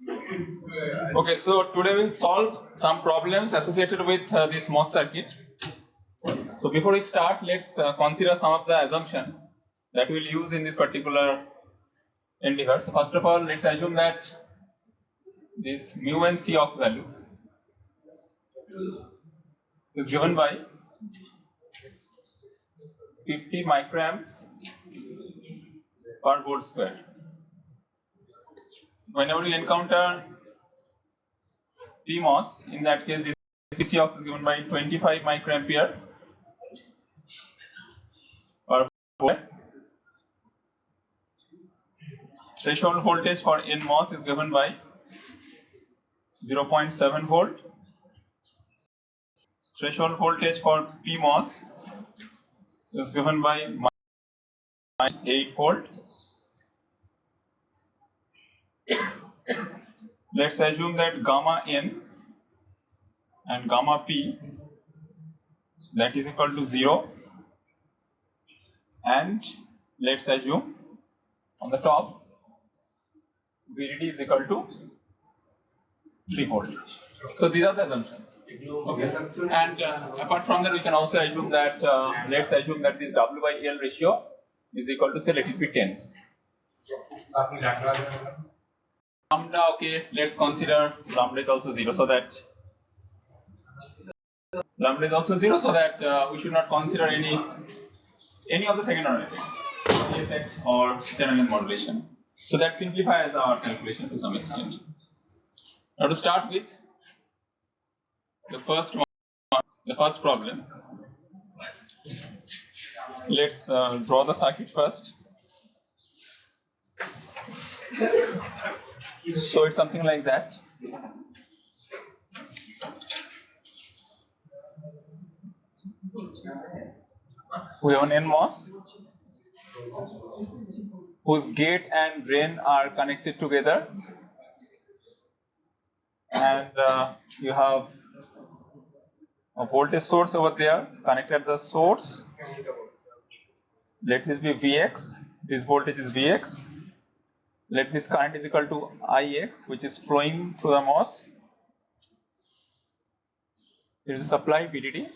Okay, so today we'll solve some problems associated with this MOS circuit. So before we start, let's consider some of the assumptions that we'll use in this particular endeavor. So first of all, let's assume that this mu and C ox value is given by 50 microamps per volt square. Whenever you encounter PMOS, in that case this C ox is given by 25 microampere per volt. Threshold voltage for NMOS is given by 0.7 volt. Threshold voltage for PMOS is given by 8 volt. Let's assume that gamma N and gamma P that is equal to 0, and let's assume on the top VDD is equal to 3 volt. So these are the assumptions. Okay. And apart from that, we can also assume that let's assume that this W by L ratio is equal to, say, let it be 10. Lambda, okay, let's consider lambda is also 0, so that lambda is also 0, so that we should not consider any of the second order effects or Thevenin modulation. So that simplifies our calculation to some extent. Now to start with the first problem, let's draw the circuit first. So it's something like that. We have an NMOS whose gate and drain are connected together, and you have a voltage source over there connected at the source. Let this be Vx, this voltage is Vx. Let this current is equal to Ix, which is flowing through the MOS. Here is the supply VDD.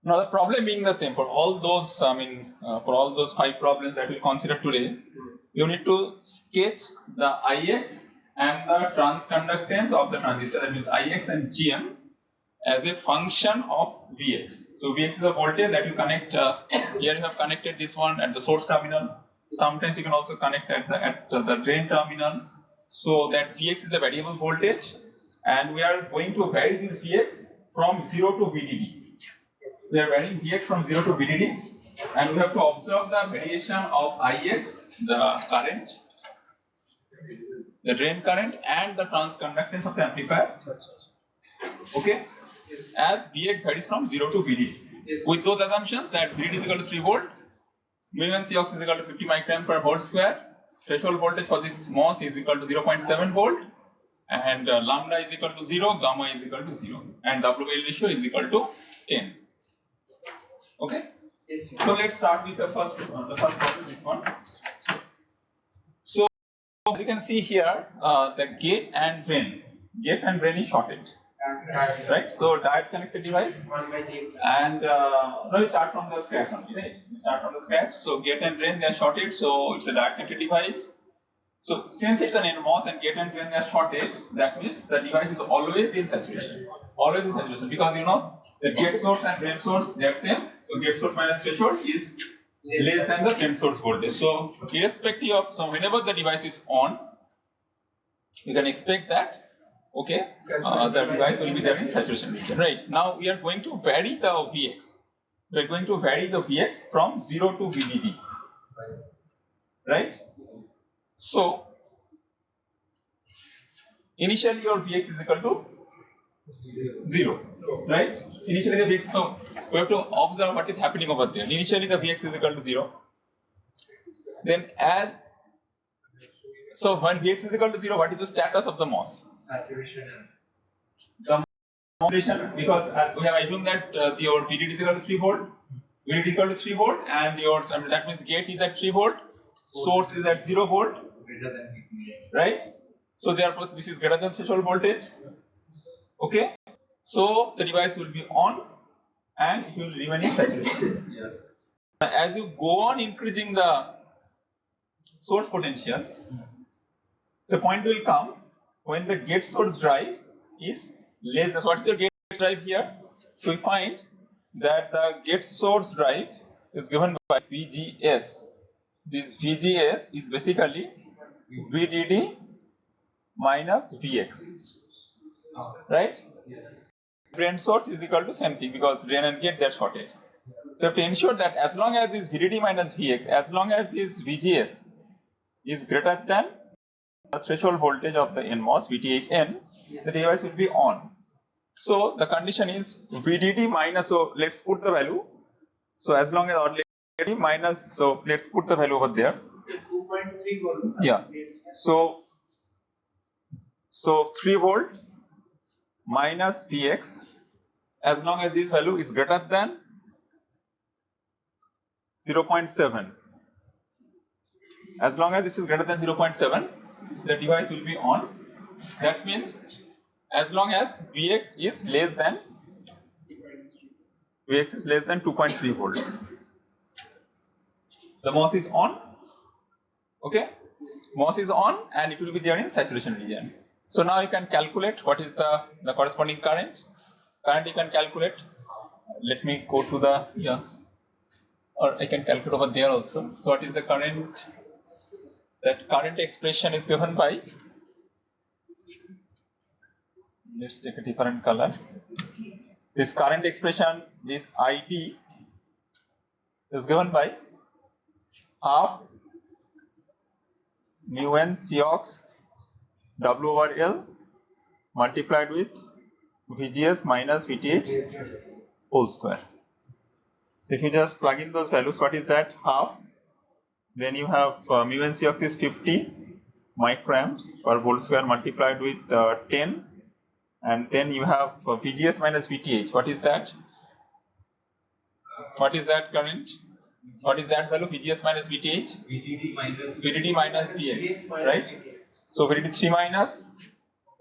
Now the problem being the same for all those, for all those 5 problems that we'll consider today, you need to sketch the Ix and the transconductance of the transistor, that means Ix and Gm, as a function of Vx. So Vx is a voltage that you connect. Here you have connected this one at the source terminal. Sometimes you can also connect at the drain terminal. So that Vx is the variable voltage, and we are going to vary this Vx from 0 to VDD. We are varying Vx from 0 to VDD, and we have to observe the variation of Ix, the current, the drain current, and the transconductance of the amplifier. Okay, as Vx varies from 0 to VDD. With those assumptions that VDD is equal to 3 volt, mu and C ox is equal to 50 microamp per volt square, threshold voltage for this MOS is equal to 0.7 volt, and lambda is equal to 0, gamma is equal to 0, and WL ratio is equal to 10. Okay. Yes, so let's start with the first problem, this one. So as you can see here, the gate and drain is shorted. Right, so diode connected device, and now we start from the scratch only, right? We start from the scratch. So gate and drain, they are shorted, so it's a diode connected device. So since it's an NMOS and gate and drain, they are shorted, that means the device is always in saturation, because you know the gate source and drain source, they are same. So gate source minus threshold is less than the drain source voltage. So irrespective of, so whenever the device is on, you can expect that. Okay, the device will be there in saturation region. Right, now we are going to vary the Vx. We are going to vary the Vx from 0 to VDD. Right? So, initially your Vx is equal to 0. Right? Initially the Vx, so we have to observe what is happening over there. Initially the Vx is equal to 0. Then so when Vx is equal to 0, what is the status of the MOS? Saturation. The saturation, because we have assumed that your VDD is equal to 3 volt, VDD is equal to 3 volt, and your that means gate is at 3 volt, source is at 0 volt, greater than VT. Right? So therefore this is greater than threshold voltage. Okay? So the device will be on and it will remain in saturation. Yeah. As you go on increasing the source potential, the point will come when the gate source drive is less than. So what's your gate drive here? So we find that the gate source drive is given by VGS. This VGS is basically VDD minus VX, right? Yes. Drain source is equal to same thing because drain and gate they are shorted. So you have to ensure that as long as this VDD minus VX, as long as this VGS is greater than the threshold voltage of the NMOS VTHN, the device will be on. So the condition is VDD minus, so let's put the value. So as long as or VDD minus, so let's put the value over there. 2.3 volt. Yeah. So 3 volt minus Vx, as long as this value is greater than 0.7. As long as this is greater than 0.7, the device will be on. That means as long as Vx is less than 2.3 volt, the MOS is on. Okay, MOS is on and it will be there in saturation region. So now you can calculate what is the corresponding current. Current you can calculate. Let me go to the or I can calculate over there also. So what is the current? That current expression is given by, let's take a different color. This current expression, this ID is given by half mu n Cox W over L multiplied with VGS minus VTH whole square. So if you just plug in those values, what is that? Half. Then you have mu n Cox is 50 microamps per volt square multiplied with 10. And then you have VGS minus VTH. What is that? What is that current? What is that value? VGS minus VTH? VDD minus Vx, right? So VDD 3 minus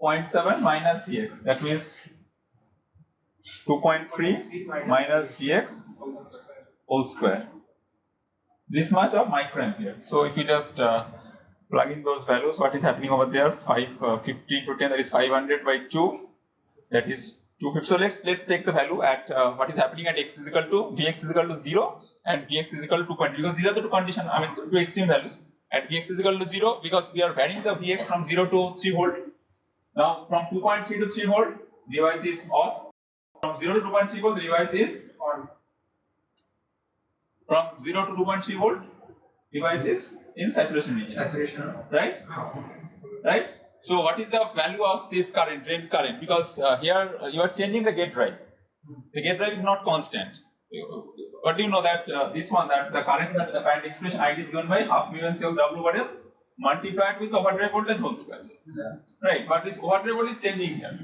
0.7 minus Vx. That means 2.3 minus Vx whole square. This much of microampere. So if you just plug in those values, what is happening over there? 15 to 10, that is 500 by 2. That is 250. So let's take the value at what is happening at x is equal to Vx is equal to 0 and Vx is equal to 2.3, because these are the two conditions, I mean two extreme values. At Vx is equal to 0 because we are varying the Vx from 0 to 3 volt. Now from 2.3 to 3 volt, device is off. From 0 to 2.3 volt, the device is on. From 0 to 2.3 volt, device is in saturation region. Saturation. Right? Right? So what is the value of this current, drain current? Because here you are changing the gate drive. The gate drive is not constant. What do you know that this one, that the current expression ID is given by half mu n Cox W over L multiplied with overdrive voltage whole square. Yeah. Right, but this overdrive voltage is changing here.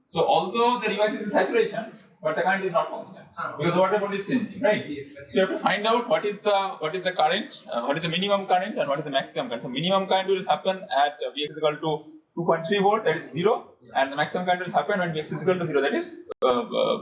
So although the device is in saturation, but the current is not constant because overdrive voltage is changing, right? So you have to find out what is the current, what is the minimum current and what is the maximum current. So minimum current will happen at Vx is equal to 2.3 volt, that is 0, and the maximum current will happen when Vx is equal to 0, that is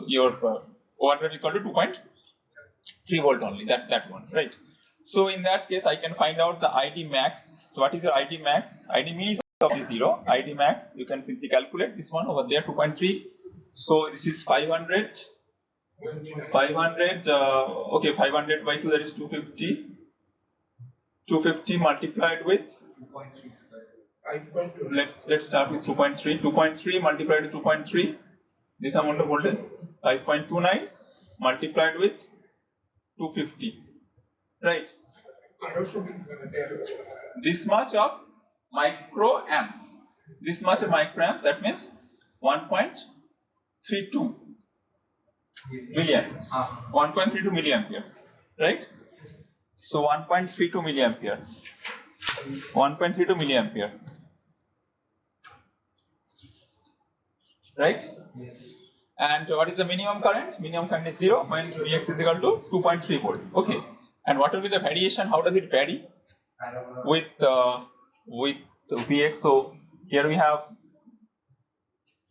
your overdrive equal to 2.3 volt only, that one, right? So in that case, I can find out the ID max. So what is your ID max? ID min is obviously 0. ID max, you can simply calculate this one over there, 2.3. So this is 500. 500. Okay, 500 by 2, that is 250. 250 multiplied with 2.3 square. Let's start with 2.3. 2.3 multiplied with 2.3. This amount of voltage 5.29 multiplied with 250. Right. This much of microamps. This much of microamps. That means 1.32 milliamps. 1.32 milliampere. Right. So 1.32 milliampere. 1.32 milliampere. Right? Yes. And what is the minimum current? Minimum current is 0 when Vx is equal to 2.3 volt. Okay. And what will be the variation? How does it vary? With with Vx. So here we have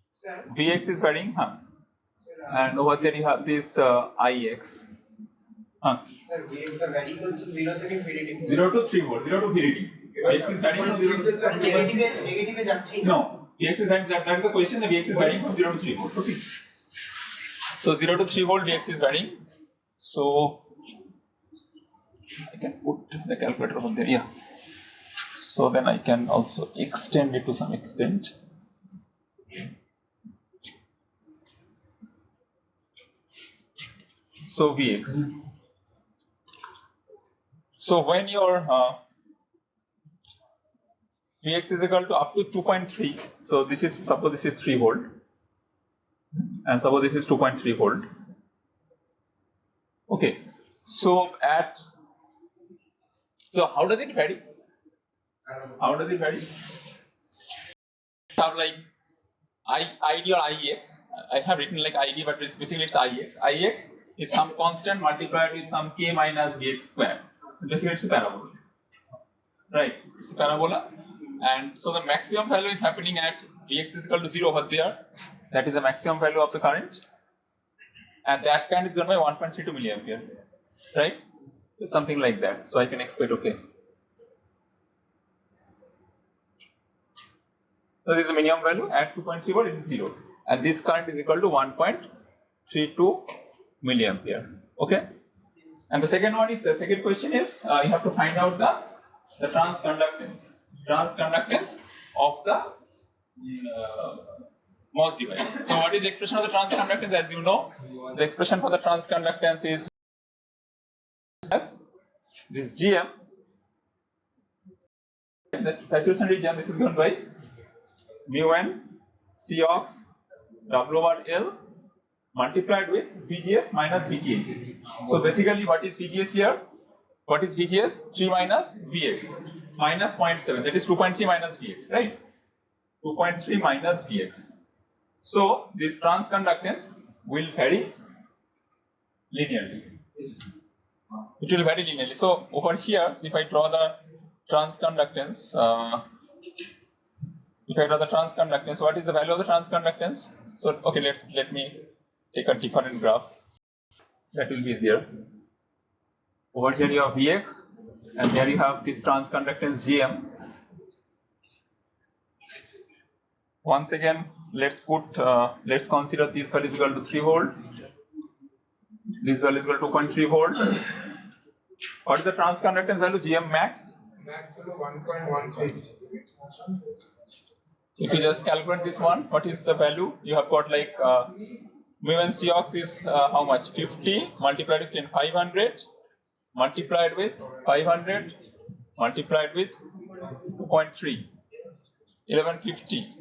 Sir, Vx is varying, and over there you have this Ix. sir, Vx are very equal to 0 to infinity. 0 to 3 volt, 0 to VDT. Vx is varying from 0 to 3 Negative पे जाच्छी. No, Vx is varying. That is the question. The Vx is varying from 0 to 3 volt. Okay. So 0 to 3 volt Vx is varying. So I can put the calculator over there. Yeah. So then I can also extend it to some extent. So Vx. So when your Vx is equal to up to 2.3, so this is, suppose this is 3 volt, and suppose this is 2.3 volt. Okay, so how does it vary? How does it vary? Have like ID or IEX. I have written like ID, but basically it's IEX. IEX is some constant multiplied with some k minus Vx square. Basically it's a parabola. Right, it's a parabola. And so the maximum value is happening at Vx is equal to 0 over there. That is the maximum value of the current. And that current is given by 1.32 milliampere. Right? Something like that. So I can expect, okay. So this is the minimum value at 2.3 volt, it is 0. And this current is equal to 1.32 milliampere. Okay? And the second question is, you have to find out the transconductance. Transconductance of the MOS device. So what is the expression of the transconductance? As you know, the expression for the transconductance is as this Gm. The saturation region, this is given by mu n C ox W over L multiplied with VGS minus VGH. So basically what is VGS here? What is VGS? 3 minus Vx minus 0.7, that is 2.3 minus Vx, right? 2.3 minus Vx. So this transconductance will vary linearly. It will vary linearly. So over here, so if I draw the transconductance, what is the value of the transconductance? So okay, let me take a different graph. That will be easier. Over here you have Vx, and here you have this transconductance Gm. Once again, let's consider this value is equal to 3 volt. This value is equal to 2.3 volt. What is the transconductance value? Gm max? Max to 1.15. If you just calculate this one, what is the value? You have got like mu n C ox is how much? 50 multiplied with 500 multiplied with 500 multiplied with 2.3. 1150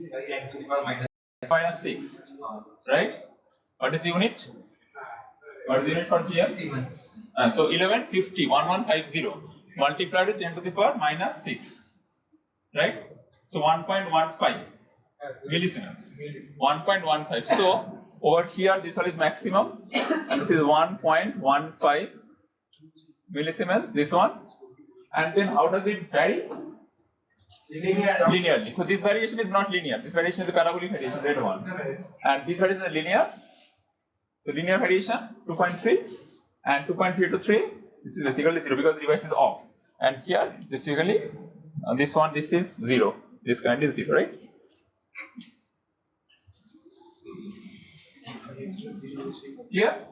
minus 6, right? What is the unit? What is the unit for Gm? So 1150 multiplied with 10 to the power minus 6, right? So 1.15 millisiemens. 1.15. So over here this one is maximum. This is 1.15 millisiemens. This one, and then how does it vary? Linearly. So this variation is not linear. This variation is a parabolic variation, red one. And this variation is linear. So linear variation 2.3 and 2.3 to 3. This is basically 0 because the device is off. And here basically this one, this is 0. This current is 0, right? Clear?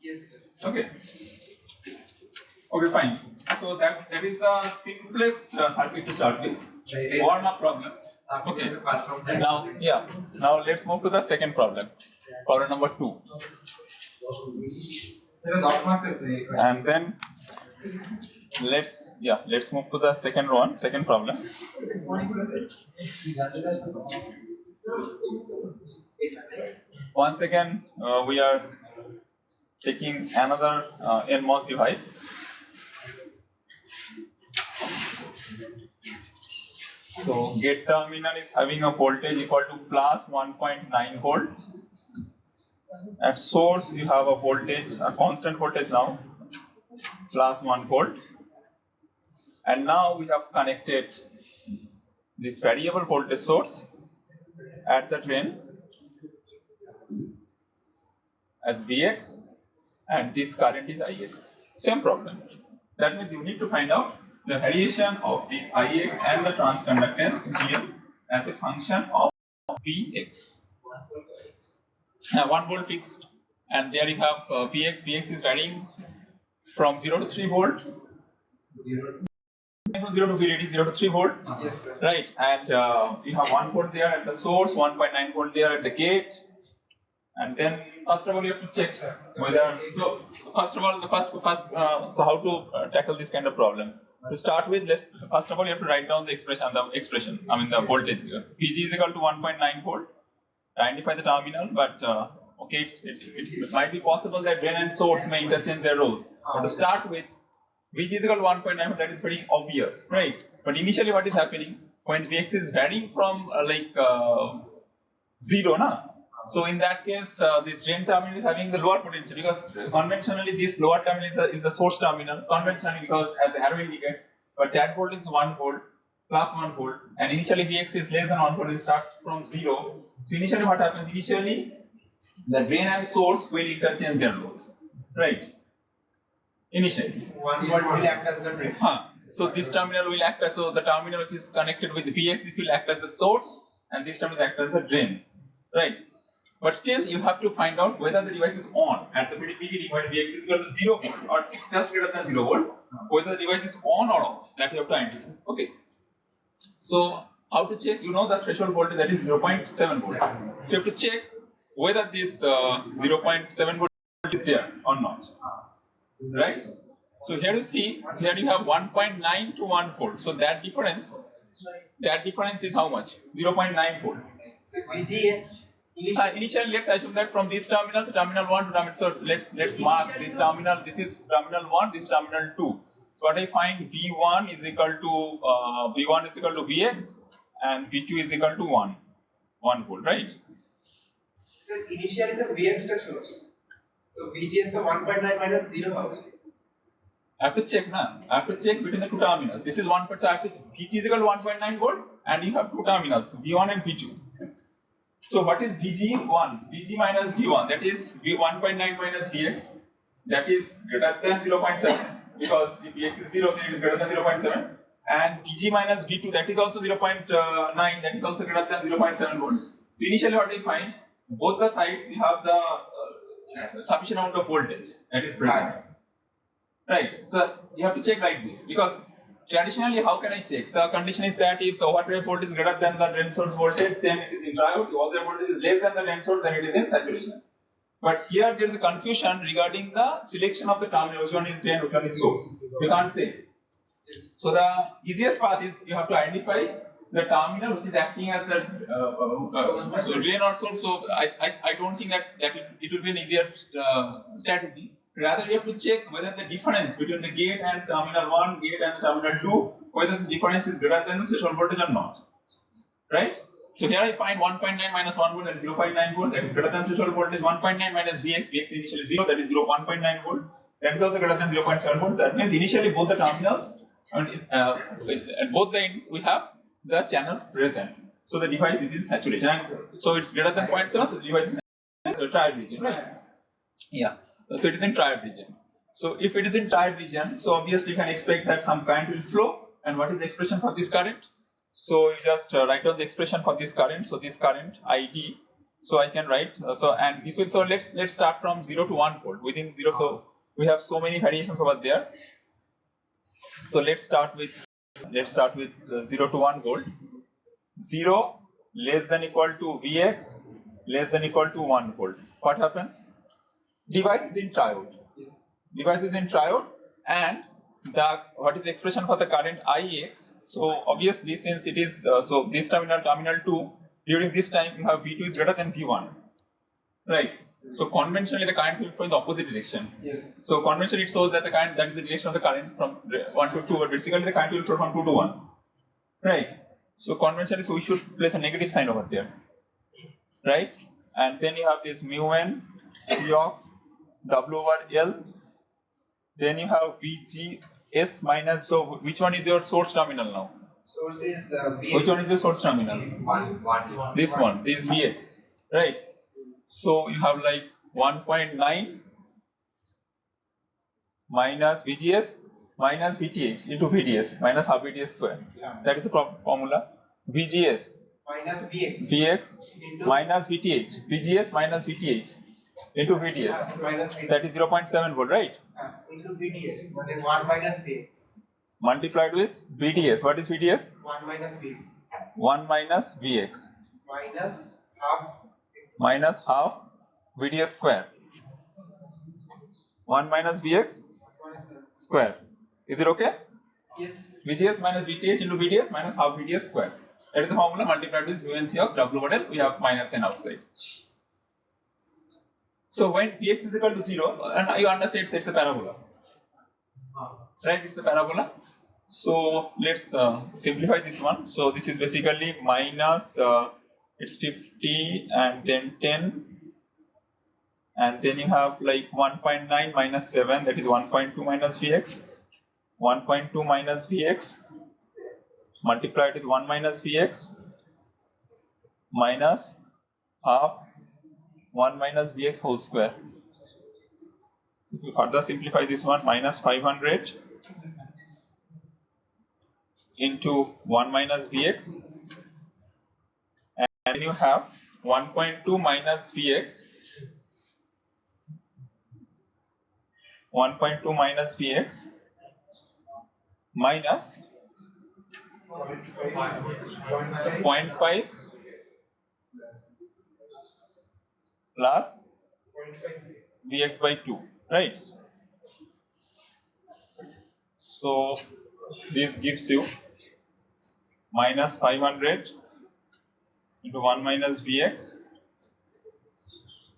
Yes, sir. Okay. Okay, fine. So that is the simplest circuit to start with. Warm up problem. Okay. Now let's move to the second problem. Problem number 2. And then let's move to the second problem. Once again, we are taking another NMOS device. So gate terminal is having a voltage equal to plus 1.9 volt. At source you have a voltage, a constant voltage now, plus 1 volt. And now we have connected this variable voltage source at the drain as Vx, and this current is Ix. Same problem. That means you need to find out the variation of this Ix and the transconductance Gm as a function of Vx. 1 volt fixed, and there you have Vx. Vx is varying from 0 to 3 volt. 0 to VDD, 0 to 3 volt. Yes, sir. Right, and you have 1 volt there at the source, 1.9 volt there at the gate, and then first of all you have to check whether. So first of all, so how to tackle this kind of problem? To start with, first of all you have to write down the expression. The voltage here. Vg is equal to 1.9 volt. Identify the terminal, but okay, it might be possible that drain and source may interchange their roles. But to start with, Vg is equal to 1.9, that is very obvious, right? But initially what is happening, when Vx is varying from 0, na? So in that case, this drain terminal is having the lower potential, because conventionally this lower terminal is the source terminal, conventionally, because as the arrow indicates, but that volt is 1 volt, plus 1 volt, and initially Vx is less than 1 volt, it starts from 0. So initially what happens, initially the drain and source will interchange their roles, right? Initially. 1 volt will act as the drain. So this terminal will act as, so the terminal which is connected with Vx, this will act as the source, and this terminal will act as the drain, right? But still you have to find out whether the device is on at the very beginning when Vx is equal to 0 volt or just greater than 0 volt, whether the device is on or off, that you have to identify. Okay. So how to check? You know the threshold voltage, that is 0.7 volt. So you have to check whether this 0.7 volt is there or not. Right? So here you see, here you have 1.9 to 1 volt. So that difference is how much? 0.9 volt. So VGS initially let's assume that from these terminals, terminal 1 to terminal, so let's mark this terminal. This is terminal 1, this is terminal 2. So what I find, V1 is equal to Vx, and V2 is equal to 1 volt, right? So initially the Vx test source. So VGS the 1.9 minus 0 house. I have to check now. I have to check between the two terminals. This is 1%, so I have to check. Vg is equal to 1.9 volt, and you have two terminals, V1 and V2. So what is Vg1? Vg minus V1, that is V1.9 minus Vx, that is greater than 0.7, because if Vx is 0, then it is greater than 0.7. And Vg minus V2, that is also 0.9, that is also greater than 0.7 volt. So initially what I find, both the sides you have the sufficient amount of voltage that is present. Right. So you have to check like this, because traditionally how can I check? The condition is that if the overdrive voltage is greater than the drain source voltage, then it is in triode. If overdrive voltage is less than the drain source, then it is in saturation. But here there is a confusion regarding the selection of the terminal, which one is drain, which one is source. You can't say. So the easiest path is you have to identify the terminal which is acting as the so drain or source. So I don't think that it will be an easier strategy. Rather, you have to check whether the difference between the gate and terminal 1, gate and terminal 2, whether this difference is greater than the threshold voltage or not. Right? So here I find 1.9 minus 1 volt, that is 0.9 volt, that is greater than threshold voltage. 1.9 minus Vx, Vx is initially 0, that is 1.9 volt, that is also greater than 0.7 volts. That means initially both the terminals, at both the ends, we have the channels present. So the device is in saturation, and so it's greater than 0.7, so the device is in the triode region, right? Yeah. So it is in triode region. So if it is in triode region, so obviously you can expect that some current will flow. And what is the expression for this current? So you just write down the expression for this current. So this current ID. So I can write. And this will. So let's start from 0 to 1 volt. Within 0, so we have so many variations over there. So let's start with 0 to 1 volt. 0 less than equal to Vx less than equal to 1 volt. What happens? Device is in triode. Device is in triode, and what is the expression for the current Ix? So obviously, since it is so this terminal 2, during this time you have V2 is greater than V1, right? So conventionally the current will flow in the opposite direction. Yes. So conventionally it shows that the current, that is the direction of the current from 1 to 2, but basically the current will flow from 2 to 1, right? So conventionally, so we should place a negative sign over there, right? And then you have this mu n Cox W over L. Then you have Vg S minus, so which one is your source terminal now? Source is Which one is your source terminal? This one, this Vx, right? So you have like 1.9 minus VGS minus VTH into VDS minus half VDS square. That is the formula. VGS minus Vx Vx into minus VTH, VGS minus VTH into VDS. minus So that is 0.7 volt, right? into VDS. What is 1 minus Vx? Multiplied with VDS. What is VDS? 1 minus Vx. 1 minus Vx Minus half VDS square. 1 minus Vx square. Is it okay? yes. VGS minus VTH into VDS minus half VDS square. That is the formula multiplied with mu and C of W model. We have minus n outside. So when Vx is equal to 0, and you understand it's a parabola. Right? It's a parabola. So let's simplify this one. So this is basically minus, it's 50 and then 10. And then you have like 1.9 minus 7, that is 1.2 minus Vx. 1.2 minus Vx multiplied with 1 minus Vx minus half 1 minus Vx whole square. So if you further simplify this one, minus 500 into 1 minus Vx, and then you have 1.2 minus Vx, 1.2 minus Vx minus 0.5 plus Vx by 2, right? So this gives you minus 500 into 1 minus Vx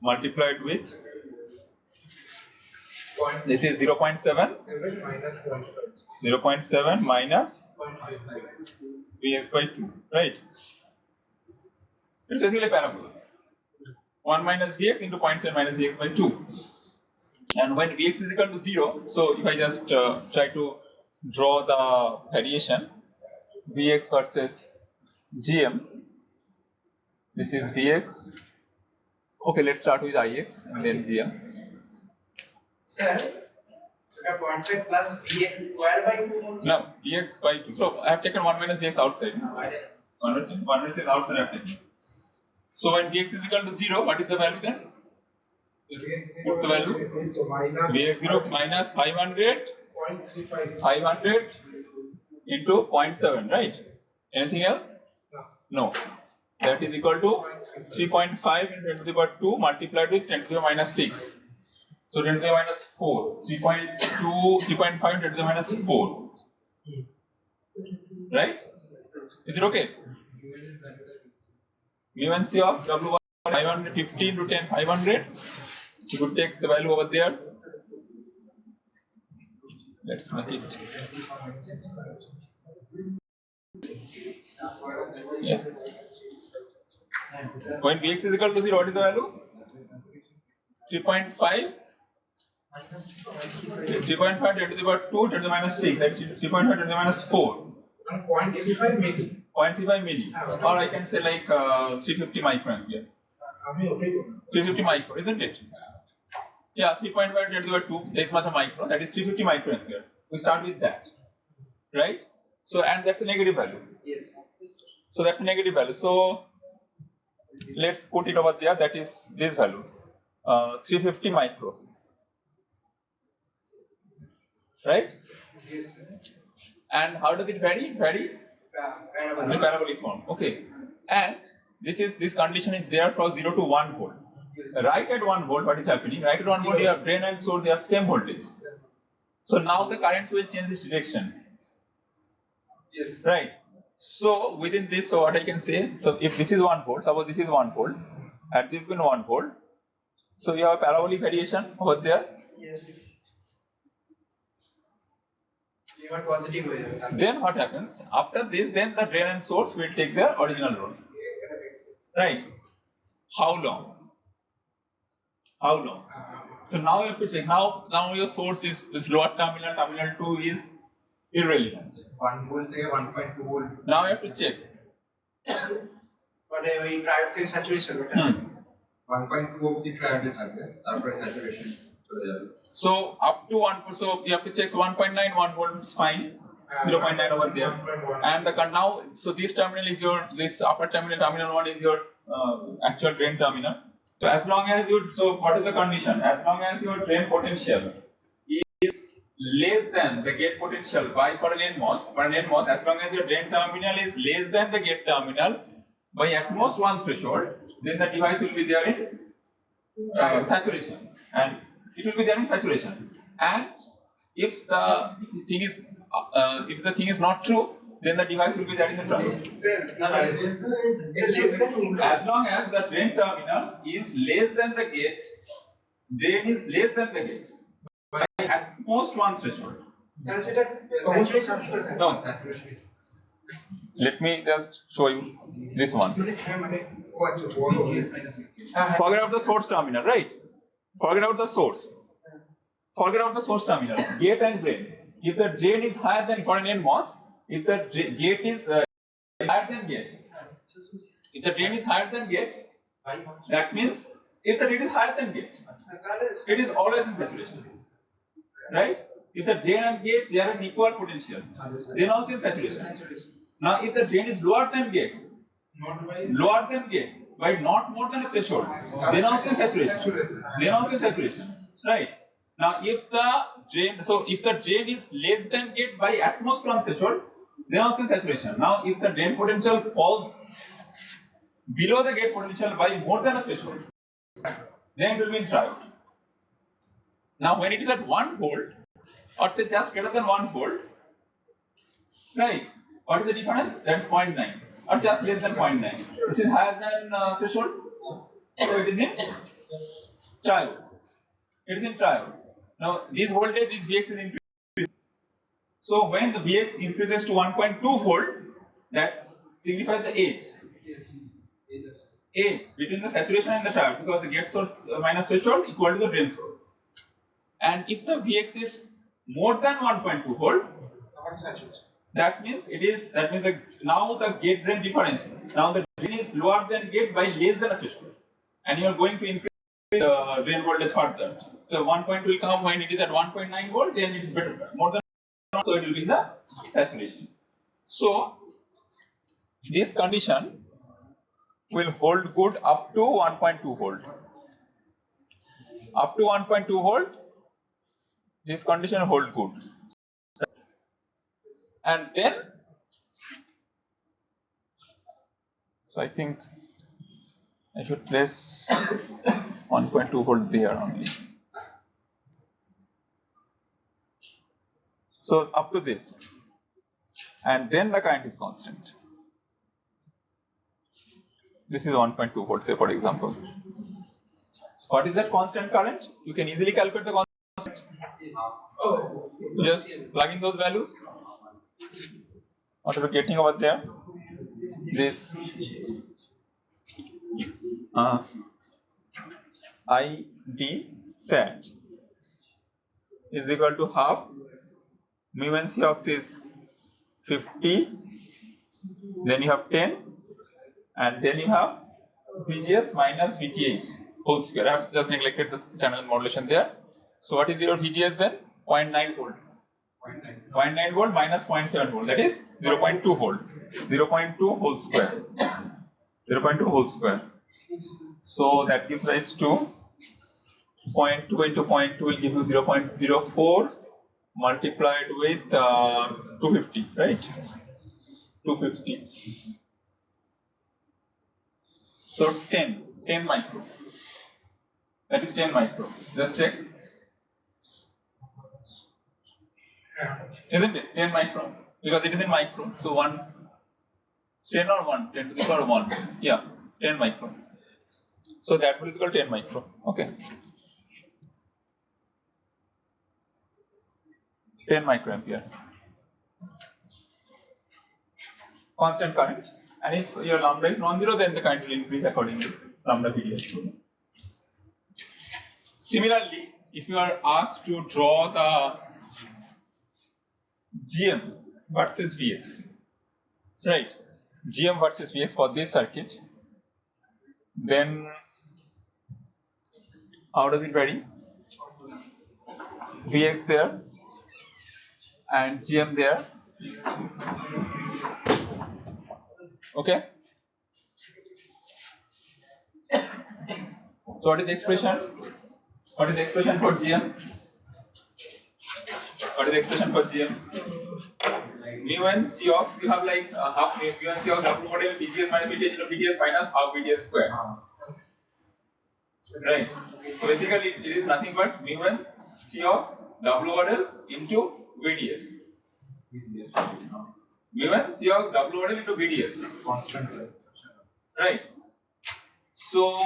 multiplied with, this is 0.7, 0.7 minus Vx by 2, right? It's basically a parabola. 1 minus Vx into 0.7 minus Vx by 2. And when Vx is equal to 0, so if I just try to draw the variation, Vx versus Gm, this is Vx. Okay, let's start with Ix and then Gm. Sir, 0.5 plus Vx square by 2. No, Vx by 2. So I have taken 1 minus Vx outside. 1 minus is outside I have taken. So when Vx is equal to 0, what is the value then? Just put the value. Vx0 minus 500 into 0.7, right? Anything else? No. That is equal to 3.5 into 10 to the power 2 multiplied with 10 to the power minus 6. So 10 to the power minus 4. 3.2, 3.5 into 10 to the minus 4. Right? Is it okay? Mu and C of W1 550 into 10, 500. You could take the value over there. Let's make it. Yeah. When Vx is equal to 0, what is the value? 3.5. 3.5 10 to the power 2, 10 to the minus 6. That's 3.5 10 to the minus 4. 0.35 milli. 0.35 milli. Or I can say like 350 microampere. 350 micro, isn't it? Yeah, 3.5 10 to the power 2. That is much a micro. That is 350 microampere. We start with that. Right? So, and that's a negative value. Yes. So that's a negative value. So let's put it over there. That is this value, 350 micro. Right? Yes. And how does it vary? It vary in parabolic form. Okay. And this condition is there for 0 to 1 volt. Right at 1 volt, what is happening? Right at 1 volt, you have drain and source. They have same voltage. So now the current will change its direction. Yes. Right. So within this, so what I can say, so if this is 1 volt, suppose this is 1 volt, and this been 1 volt, so you have a parabolic variation over there. Yes. You want positive wave. Then what happens? After this, then the drain and source will take their original role. Right. How long? How long? So now you have to check. Now your source is this lower terminal, terminal 2 is irrelevant. 1 volt থেকে 1.2 volt. Now you have to check. মানে ওই triode থেকে saturation ওটা 1.2 অবধি ট্রায়োডে থাকবে তারপরে saturation চলে যাবে So up to 1, so you have to check 1.9, 1 volt is fine. 0.9 over there, and now so this terminal is your, this upper terminal 1 is your actual drain terminal. So as long as you, so what is the condition? As long as your drain potential is less than the gate potential by for an NMOS, as long as your drain terminal is less than the gate terminal by at most one threshold, then the device will be there in saturation, and it will be there in saturation. And if the thing is not true, then the device will be there in the trans. As long as the drain terminal is less than the gate, drain is less than the gate by at most one threshold. No, let me just show you this one. Forget about the source terminal, right? Forget about the source. Forget about the source terminal. Gate and drain. If the drain is higher than for an NMOS, if the gate is higher than gate, if the drain is higher than gate, that means if the drain is higher than gate, it is always in saturation, right? If the drain and gate they are an equal potential, then also in saturation. Now, if the drain is lower than gate, by not more than a threshold, then also in saturation, right? Now, if the drain is less than gate by at most one threshold, then also in saturation. Now, if the drain potential falls below the gate potential by more than a threshold, then it will be in triode. Now, when it is at 1 volt, or say just greater than 1 volt, right? What is the difference? That is 0.9, or just less than 0.9. This is higher than threshold, so it is in triode. It is in triode. Now, this voltage is Vx is increasing. So, when the Vx increases to 1.2 volt, that signifies the age between the saturation and the triode, because the gate source minus threshold equal to the drain source. And if the Vx is more than 1.2 volt, that means now the gate drain difference. Now the drain is lower than gate by less than a threshold, and you are going to increase the drain voltage further. So 1.2 will come when it is at 1.9 volt, then it is better, more than, so it will be in the saturation. So this condition will hold good up to 1.2 volt. Up to 1.2 volt, this condition hold good. And then, so I think I should place 1.2 volt there only. So up to this, and then the current is constant. This is 1.2 volt, say for example. What is that constant current? You can easily calculate the constant. Just plug in those values. What are we getting over there? This ID sat is equal to half mu n C ox is 50, then you have 10, and then you have VGS minus VTH whole square. I have just neglected the channel modulation there. So what is your VGS then? 0.9 volt. 0.9 volt minus 0.7 volt, that is 0.2 volt. 0.2 whole square. 0.2 whole square. So that gives rise to 0.2 into 0.2 will give you 0.04 multiplied with 250, right? 250. So 10 micro. That is 10 micro. Just check. Isn't it? 10 micron. Because it is in micro. So 10 or 1, 10 to the power 1. Yeah, 10 micron. So that is equal to 10 micron. Okay. 10 microampere. Constant current. And if your lambda is non-zero, then the current will increase according to lambda VDS. Similarly, if you are asked to draw the GM versus Vx, right? GM versus Vx for this circuit. Then how does it vary? Vx there and GM there. Okay. So what is the expression? What is the expression for GM? What is the expression for GM? Mu n C of, you have like half mu n C of W model BGS minus BTS into BTS minus half BTS square. Right. So basically it is nothing but mu n C of W model into BDS. Mu n C of W model into BDS. Constant. Right. So,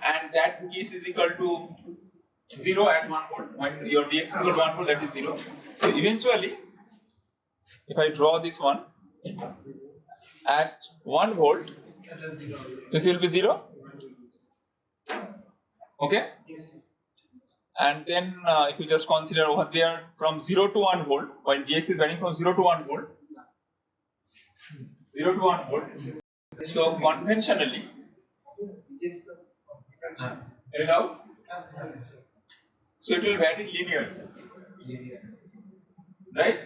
and that case is equal to 0 at 1 volt. When your Dx is equal to 1 volt, that is 0. So eventually, if I draw this one at 1 volt, this will be 0. Okay? And then if you just consider over there from 0 to 1 volt, while Vx is varying from 0 to 1 volt, 0 to 1 volt. So conventionally, you know, so it will vary linear, right?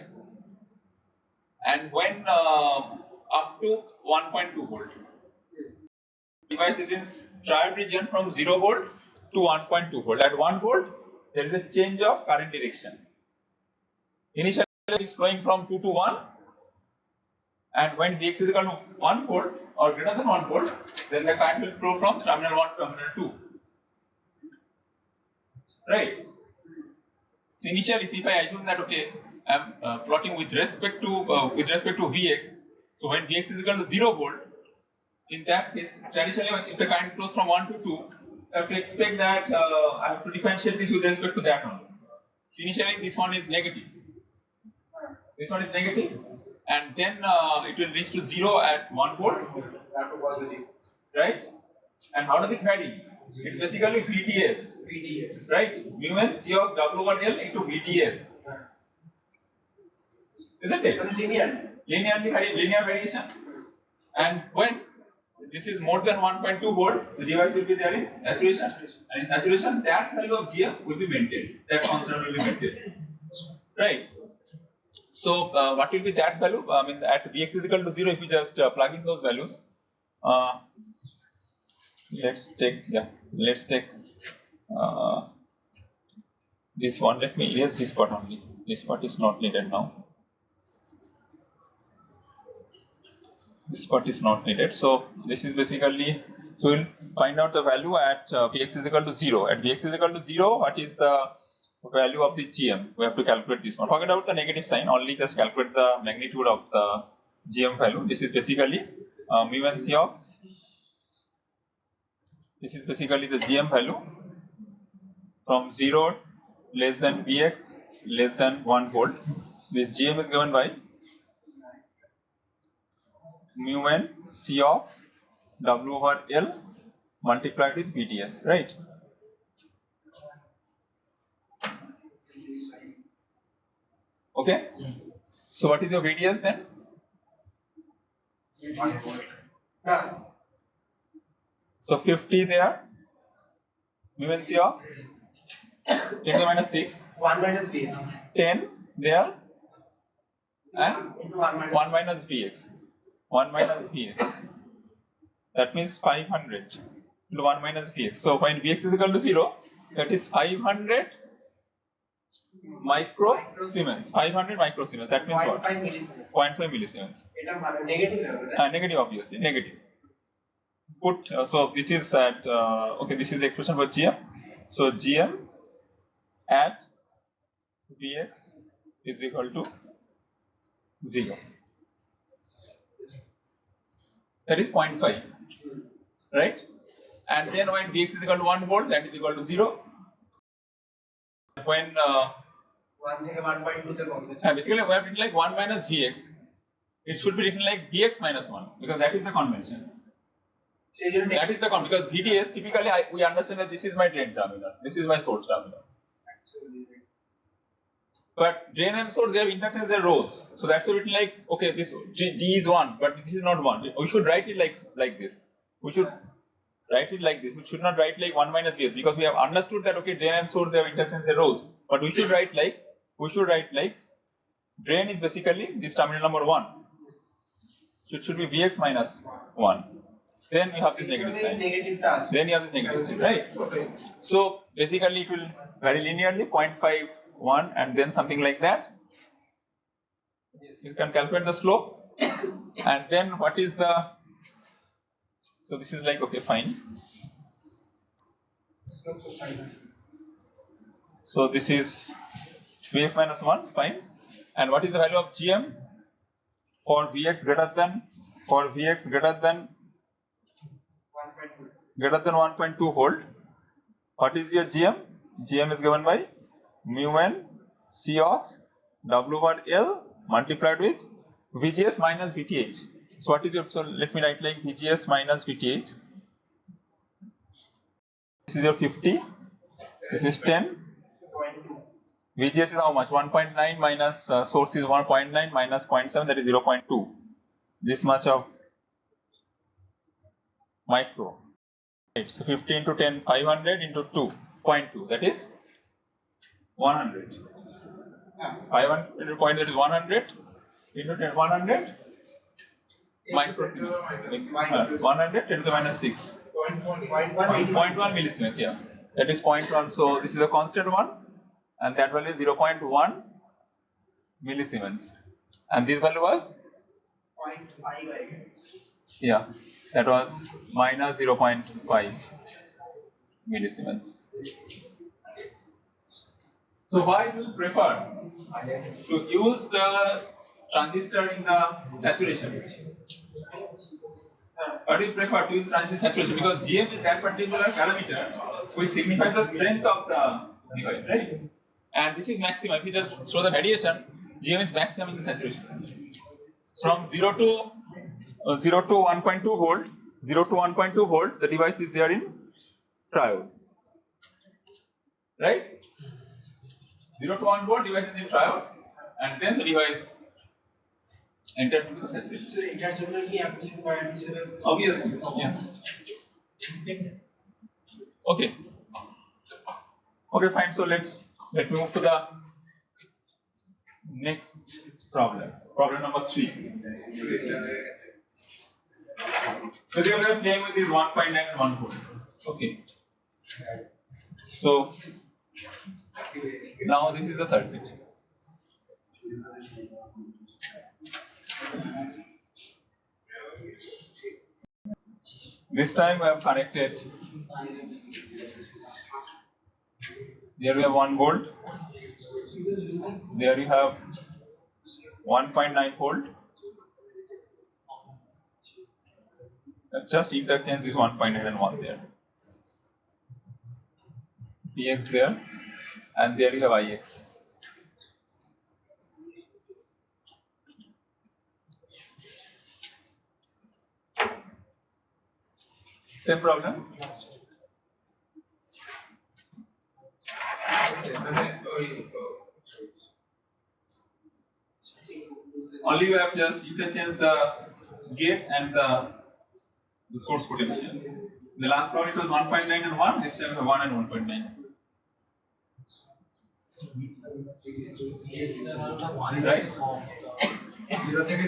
And when up to 1.2 volt, device is in triad region from 0 volt to 1.2 volt. At 1 volt, there is a change of current direction. Initially, it is flowing from 2 to 1, and when Vx is equal to 1 volt or greater than 1 volt, then the current will flow from terminal 1 to terminal 2. Right? So initially, if I assume that okay, I am plotting with respect to Vx. So when Vx is equal to 0 volt, in that case, traditionally, if the current flows from 1 to 2, I have to expect that I have to differentiate this with respect to that one. So initially, this one is negative. This one is negative, and then it will reach to 0 at 1 volt. Right? And how does it vary? It's basically VDS. Right? Mu n C of W over L into VDS. Isn't it? Linear variation. And when this is more than 1.2 volt, the device will be there in saturation. And in saturation, that value of GM will be maintained. That constant will be maintained. Right? So, what will be that value? I mean, at Vx is equal to 0, if you just plug in those values. Let's take this one. Let me erase this part only. This part is not needed now. This part is not needed. So this is basically, so we'll find out the value at Vx is equal to 0. At Vx is equal to 0, what is the value of the GM? We have to calculate this one. Forget about the negative sign, only just calculate the magnitude of the GM value. This is basically mu n C ox. This is basically the GM value from 0 less than Vx less than 1 volt. This GM is given by mu n C ox W over L multiplied with VDS, right? Okay. So what is your VDS then? So 50 there, mu n C ox, 10 to the minus 6, 1 minus Vx. 10 there, and 1 minus Vx, 1 minus Vx. That means 500 into 1 minus Vx. So when Vx is equal to 0, that is 500 microsiemens. 500 microsiemens. That means what? 0.5 millisiemens. Negative, obviously. Negative. Put so this is at okay. This is the expression for GM. So GM at Vx is equal to 0. That is 0.5, right? And then when Vx is equal to 1 volt, that is equal to 0. When 1.2 basically we have written like 1 minus Vx, it should be written like Vx minus 1 because that is the convention. That is the convention because VDS typically we understand that this is my drain terminal, this is my source terminal. But drain and source, they have inductance, their rows. So that's written like, okay, this D is 1, but this is not 1. We should write it like this. We should write it like this. We should not write like 1 minus Vs, because we have understood that, okay, drain and source, they have inductance, their rows. But we should write like, drain is basically this terminal number 1. So it should be Vx minus 1. Then you have this negative sign. Then you have this negative sign, right? So basically it will vary linearly, 0.5, 1, and then something like that. You can calculate the slope. And then what is the, so this is like, okay, fine. So this is Vx minus 1, fine. And what is the value of Gm? For Vx greater than 1.2 volt. What is your GM? GM is given by mu n C ox W over L multiplied with VGS minus VTH. So what is your, so let me write like VGS minus VTH. This is your 50. This is 10. VGS is how much? 1.9 minus source is 1.9 minus 0.7, that is 0.2. This much of micro. Right, so 50 into 10, 500 into 2.2, that is 100. 500 into 0.2, that is 100 into 10, 100 microsiemens. 100 10 to the minus 6. 0.1 millisiemens, yeah. That is 0.1. So this is a constant one, and that value is 0.1 millisiemens. And this value was 0.5, I guess. Yeah, that was minus 0.5 millisiemens. So why do you prefer to use the transistor in the saturation? Why do you prefer to use transistor in saturation? Because Gm is that particular parameter which signifies the strength of the device, right? And this is maximum. If you just show the variation, Gm is maximum in the saturation. From 0 to 1.2 volt, 0 to 1.2 volt, the device is there in triode, right? 0 to 1 volt, device is in triode, and then the device enters into the saturation. So the intercellular key amplifier is Obviously, yeah. Okay. Okay, fine. So let me move to the next problem. Problem number 3. So we are playing with this 1.9 and 1 volt. Okay. So now this is the circuit. This time I have connected. There we have 1 volt. There you have 1.9 volt. Just interchange this 1.9 and 1 there. Px there, and there you have Ix. Same problem. Only you have just interchanged the gate and the source potential. In the last problem it was 1.9 and 1, this time 1 and 1.9. Right?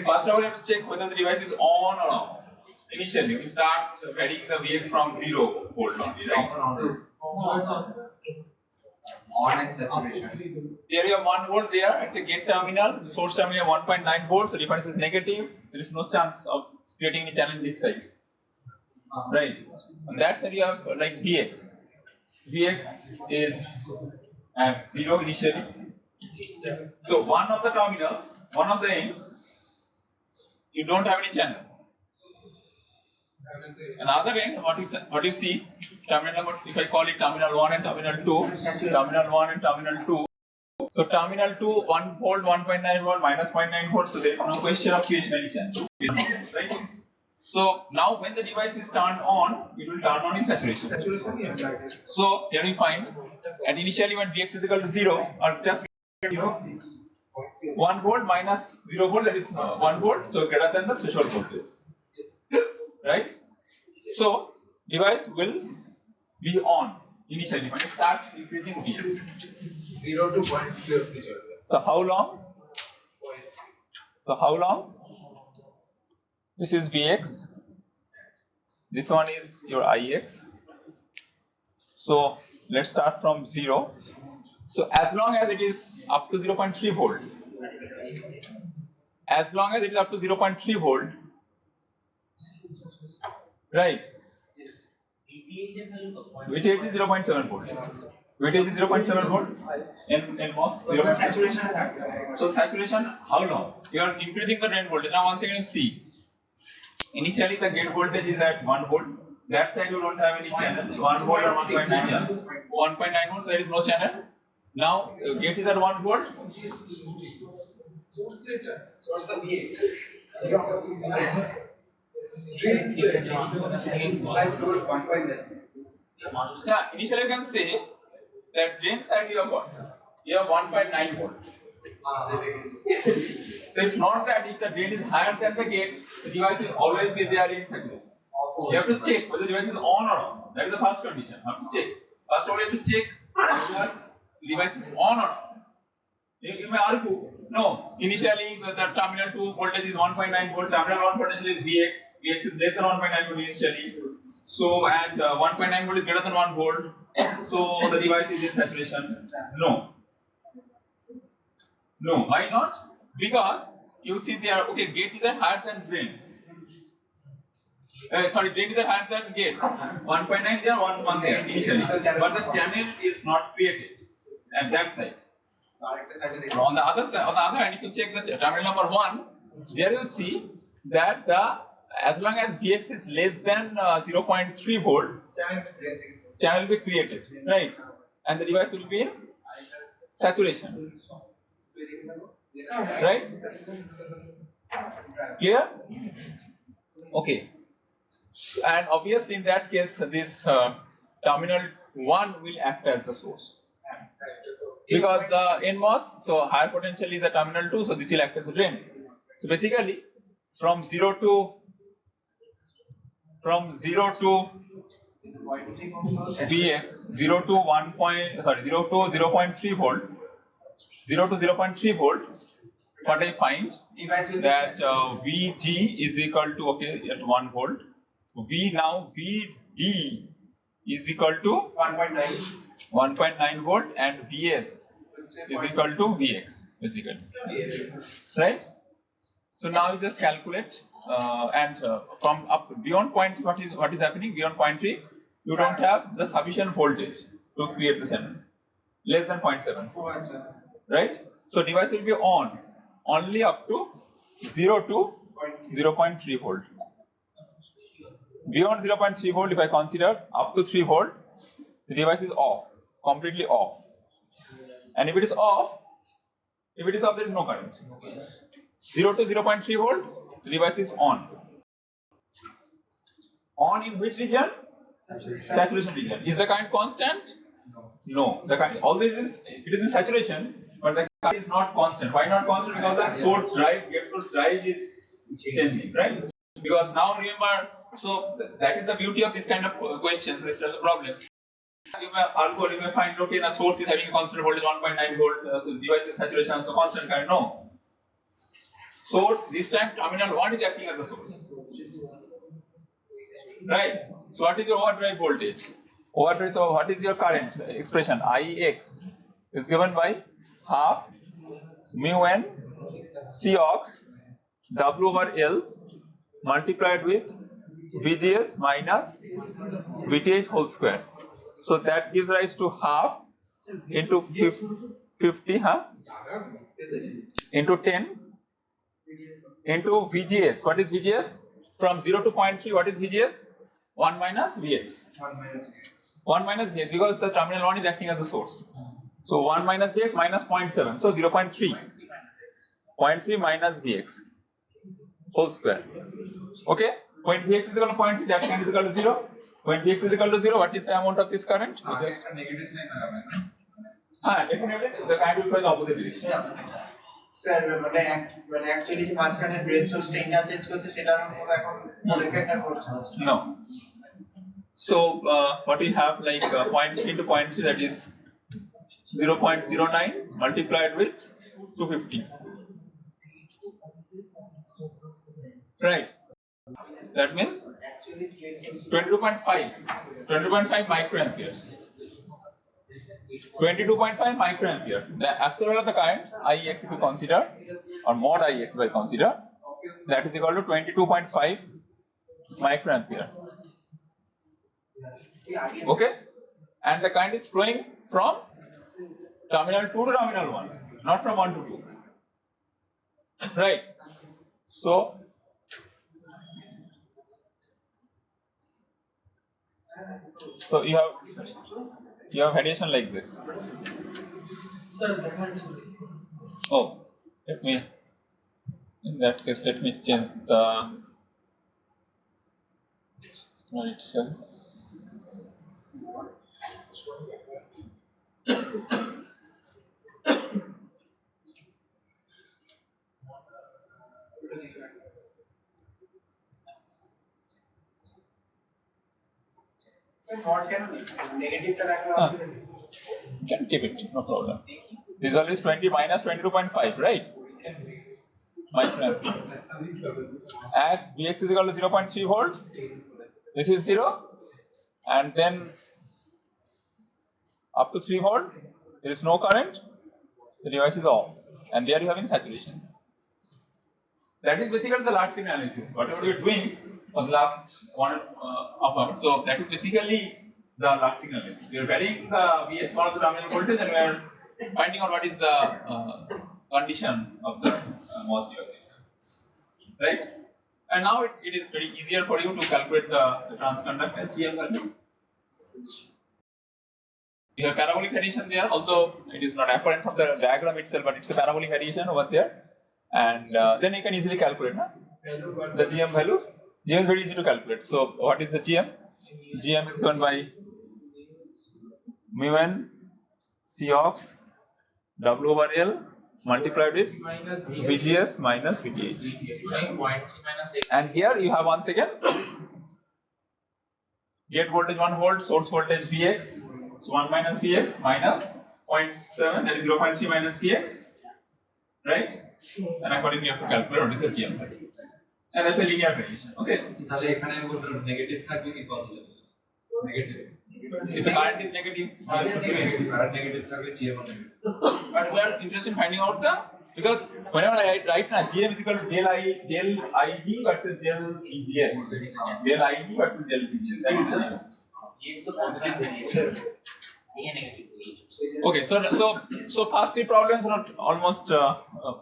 First of all, you have to check whether the device is on or off. Initially, we start varying the Vx from 0 volt only, right? On and saturation. There you have 1 volt there at the gate terminal, the source terminal 1.9 volts, so difference is negative. There is no chance of creating any channel in this side. Right? And that's where you have like Vx. Vx is at 0 initially. So one of the terminals, one of the ends, you don't have any channel. Another end, what you see, terminal number, if I call it terminal 1 and terminal 2, terminal 1 and terminal 2. So terminal 2, 1 volt, 1.9 volt, minus 0.9 volt, so there is no question of creation any channel. Right? So now when the device is turned on, it will turn on in saturation. So here we find, and initially when Vx is equal to 0, or just 1 volt minus 0 volt, that is 1 volt, so greater than the threshold voltage. Right? So device will be on initially when it starts increasing Vx. 0 to 0.0. So how long? This is Vx. This one is your Ix. So let's start from 0. So as long as it is up to 0.3 volt, right? VTH is 0.7 volt. VTH is 0.7 volt. In MOS, Saturation. so saturation, how long? You are increasing the drain voltage. Now once again you see. Initially the gate voltage is at 1 volt. That side you don't have any channel. 1 volt or 1.9. 1.9 volts, there is no channel. Now gate is at 1 volt. Source the VA. Source 1.9. Yeah, initially you can say that drain side you have got. You have 1.9 volt. So it's not that if the drain is higher than the gate, the device will always be there in saturation. You have to check whether the device is on or off. That is the first condition. You have to check. First of all, you have to check whether the device is on or off. You may argue, no, initially the terminal 2 voltage is 1.9 volt, terminal 1 potential is Vx, Vx is less than 1.9 volt initially. So, and 1.9 volt is greater than 1 volt, so the device is in saturation. No. No, why not? Because you see there, okay, gate is at higher than drain. Drain is at higher than gate. 1.9 there, 1 there initially. But the channel is not created at that side. On the other side, on the other hand, if you check the terminal number 1, there you see that as long as Vx is less than 0.3 volt, channel will be created, right? And the device will be in saturation, right? Clear? Okay. So, and obviously in that case, this terminal 1 will act as the source. Because in MOS, so higher potential is a terminal 2, so this will act as a drain. So basically, from 0 to Vx, 0 to 0.3 volt, 0 to 0.3 volt, what I find that Vg is equal to, okay, at 1 volt, Vd is equal to 1.9 volt and Vs is equal to Vx basically, right? So now you just calculate and from up beyond point 3, what is happening beyond point 3, you don't have the sufficient voltage to create the channel, less than 0.7, right? So device will be on only up to 0 to 0.3 volt. Beyond 0.3 volt, if I consider up to 3 volt, the device is off, completely off. And if it is off, there is no current. 0 to 0.3 volt, the device is on. On in which region? Saturation region. Is the current constant? No. The current, although it is in saturation, but the current is not constant. Why not constant? Because the source drive, gate source drive is changing, right? Because now remember, so that is the beauty of this kind of questions. This is the problem. You may find, okay, the source is having a constant voltage 1.9 volt, so device is saturation, so constant current. No. Source, this time terminal 1 is acting as a source. Right? So what is your overdrive voltage? Overdrive, so what is your current expression? Ix is given by half mu n Cox W over L multiplied with Vgs minus Vth whole square. So that gives rise to half into 50 into 10 into Vgs. What is Vgs? From 0 to 0.3, what is Vgs? 1 minus Vx. 1 minus Vx, because the terminal 1 is acting as a source. So 1 minus Vx minus 0.7, so 0.3. 0.3 minus Vx whole square. Okay? When Vx is equal to 0.3, that current is equal to 0. When Vx is equal to 0, what is the amount of this current? Negative sign. Definitely the current will flow in the opposite direction. Sir মানে actually যে মাঝখানে drain সোর্সটা interchange করছে সেটার কোনো এখন কোনো effect আর করছে না। No. So what we have like 0.3 to 0.3, that is 0.09 multiplied with 250. Right. That means 22.5 microampere. 22.5 microampere. The absolute of the current IX, if you consider, or mod IX if I consider, that is equal to 22.5 microampere. Okay, and the current is flowing from terminal 2 to terminal 1, not from 1 to 2. Right. So you have variation like this. Oh, in that case, let me change the itself. Sir not কেন নেগেটিভটা রাখলে অসুবিধা নেই। Can keep it, no problem. This value is 20 minus 22.5, right? Microampere. At Vx is equal to 0.3 volt. This is 0, and then up to 3 volt, there is no current. The device is off, and there you have in saturation. That is basically the large signal analysis. Whatever we are doing for the last 1 hour, so that is basically the large signal analysis. We are varying the Vh one of the terminal voltage, and we are finding out what is the condition of the MOS device, right? And now it is very easier for you to calculate the transconductance GM value. You have parabolic variation there, although it is not apparent from the diagram itself, but it's a parabolic variation over there. And then you can easily calculate the GM value. GM is very easy to calculate. So what is the GM? GM is given by mu n C ox W over L multiplied with VGS minus VTH. And here you have once again gate voltage 1 volt, source voltage Vx, so 1 minus Vx minus 0.7, that is 0.3 minus Vx, right? And accordingly you have to calculate what is the GM value. And that's a linear variation. Okay. তাহলে এখানে negative থাকবে কি positive? Negative. If the current is negative, current negative থাকলে GM negative. But we are interested in finding out because whenever I write now GM is equal to del ID versus del VGS. Del ID versus del VGS. That is the GM. Vx to positive variation. A negative variation. Okay, so past 3 problems are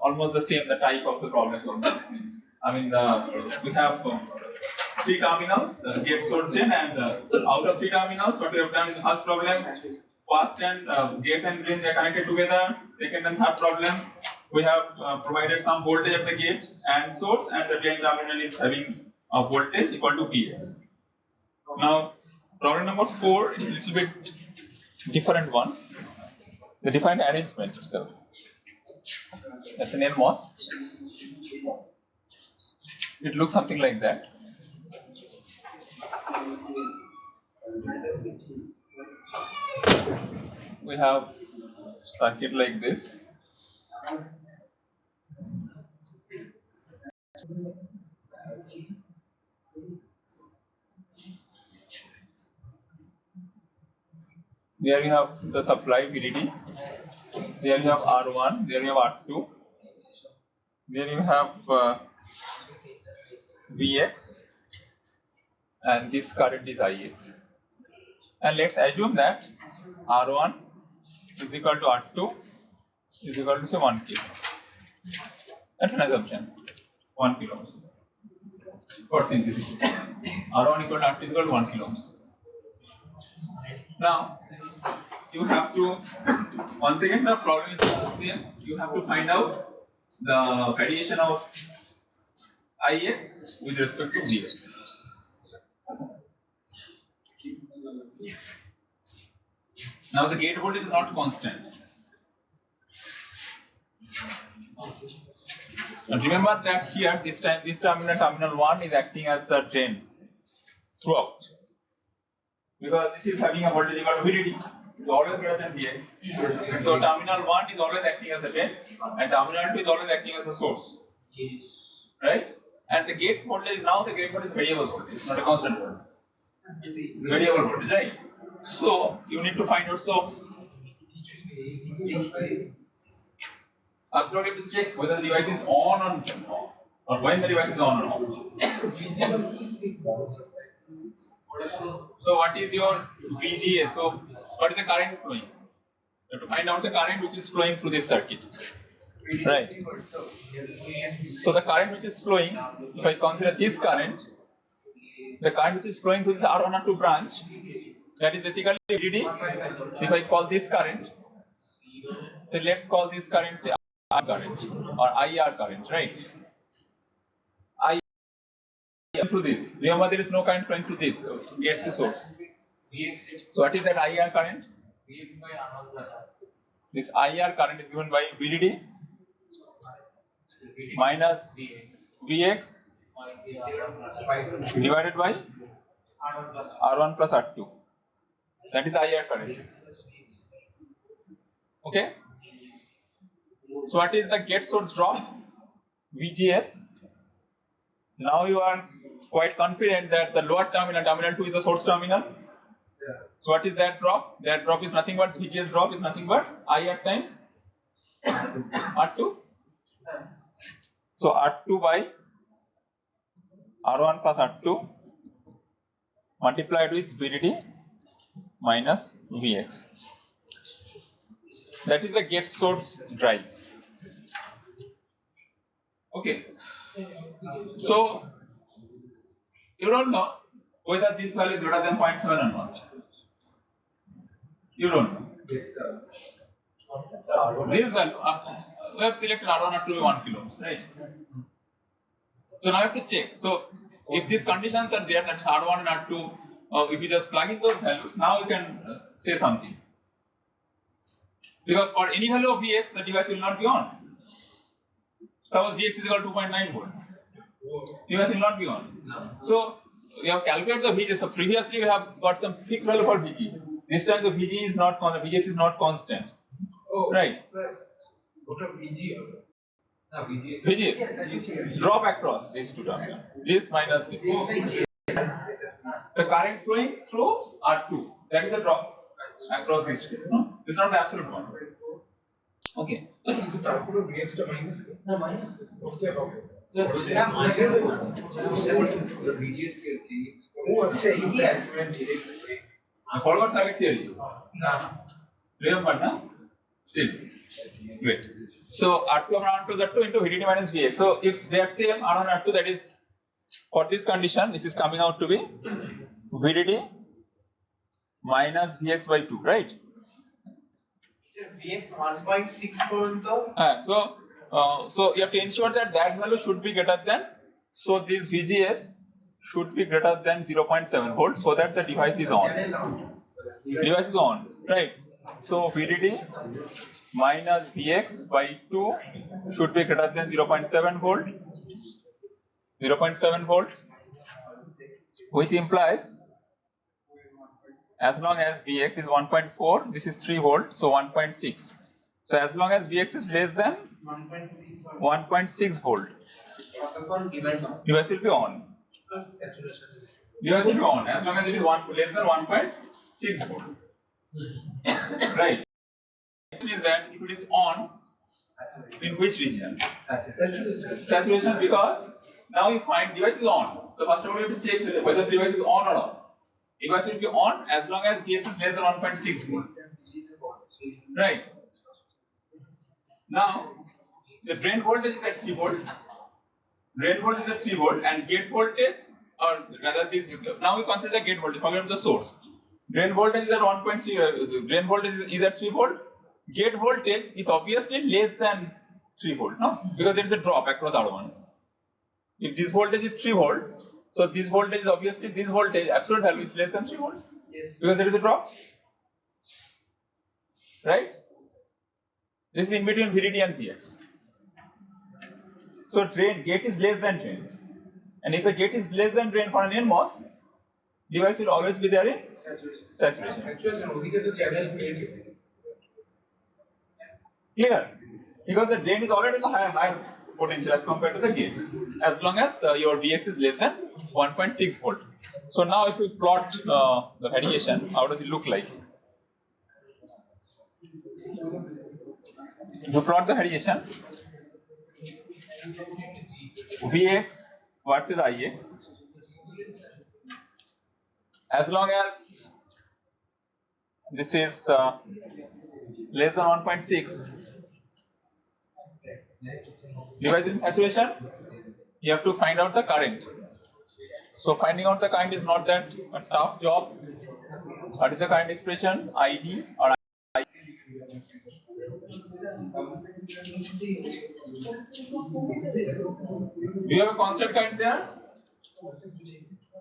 almost the same. The type of the problems are almost the same. I mean, we have 3 terminals, gate, source, drain, and out of 3 terminals, what we have done in the first problem, first and gate and drain, they are connected together. Second and third problem, we have provided some voltage at the gate and source, and the drain terminal is having a voltage equal to Vx. Now, problem number 4 is a little bit different one. The different arrangement itself. That's an MOS. It looks something like that. We have circuit like this. There you have the supply VDD. There you have R1. There you have R2. There you have Vx, and this current is Ix. And let's assume that R1 is equal to R2 is equal to say 1 kilo. That's an assumption. 1 kilo ohms. For simplicity. R1 equal to R2 is equal to 1 kilo ohms. Now you have to, once again the problem is the same. You have to find out the variation of Ix with respect to Vx. Now the gate voltage is not constant. And remember that here, this time, this terminal 1 is acting as the drain throughout. Because this is having a voltage equal to VDD, it's always greater than Vx. So terminal 1 is always acting as the drain, and terminal 2 is always acting as the source. Yes. Right? And the gate voltage is now the gate voltage is variable voltage, it's not a constant voltage. It's variable voltage, right? So you need to find out. So first you have to check whether the device is on or off, or when the device is on or off. So what is your VGA? So what is the current flowing? You have to find out the current which is flowing through this circuit. Right. So the current which is flowing, if I consider this current, the current which is flowing through this R1 or 2 branch, that is basically VDD. So if I call this current, so let's call this current say I current or IR current, right? I through this. Remember there is no current flowing through this gate to source. So what is that IR current? This IR current is given by VDD minus Vx divided by R1 plus R2. That is IR current. Okay. So what is the gate source drop? VGS. Now you are quite confident that the lower terminal, terminal 2 is the source terminal. So what is that drop? That drop is nothing but VGS drop is nothing but IR times R2. So R2 by R1 plus R2 multiplied with VDD minus Vx. That is the gate source drive. Okay. So you don't know whether this value is greater than 0.7 or not. You don't know. This value, we have selected R1 or 2 1 kilo ohms, right? So now you have to check. So if these conditions are there, that is R1 and R2, if you just plug in those values, now you can say something. Because for any value of Vx, the device will not be on. Suppose Vx is equal to 2.9 volt. Device will not be on. So we have calculated the VG. So previously we have got some fixed value for VG. This time the VG is not constant. VGS is not constant. Oh, right. What a VG? No, VG is VG. Drop across these two terms. This minus this. The current flowing through R2. That is the drop across these two. No? This is not the absolute one. Okay. So the VGS Forward circuit theory. Remember, na? Still. Great. So R2 and R1 plus R2 into VDD minus Vx. So if they are same R1 and R2, that is for this condition, this is coming out to be VDD minus Vx by 2, right? Vx 1.6 পর্যন্ত So you have to ensure that that value should be greater than, so this VGS should be greater than 0.7 volts, so that the device is on. Device is on, right? So VDD minus Vx by 2 should be greater than 0.7 volt. 0.7 volt, which implies as long as Vx is 1.4, this is 3 volt, so 1.6. So as long as Vx is less than 1.6 volt, device will be on. Device will be on as long as it is less than 1.6 volt. Right. It means that if it is on, in which region? Saturation, because now you find device is on. So first of all you have to check whether the device is on or off. Device will be on as long as Vx is less than 1.6 volt. Right. Now the drain voltage is at 3 volt. Drain voltage is at 3 volt and gate voltage, or rather this, now we consider the gate voltage, forget the source. Drain voltage is at 1.3, drain voltage is at 3 volt. Gate voltage is obviously less than 3 volt, no? Because there is a drop across R1. If this voltage is 3 volt, so this voltage is obviously, this voltage absolute value is less than 3 volts. Yes. Because there is a drop. Right? This is in between VDD and Vx. So gate is less than drain. And if the gate is less than drain for an NMOS, device will always be there in saturation. Clear? Because the drain is already in the higher potential as compared to the gate, as long as your Vx is less than 1.6 volt. So now if we plot the variation, how does it look like? You plot the variation Vx versus Ix. As long as this is less than 1.6, device in saturation, you have to find out the current. So finding out the current is not that a tough job. What is the current expression? ID or I? Do you have a constant current there?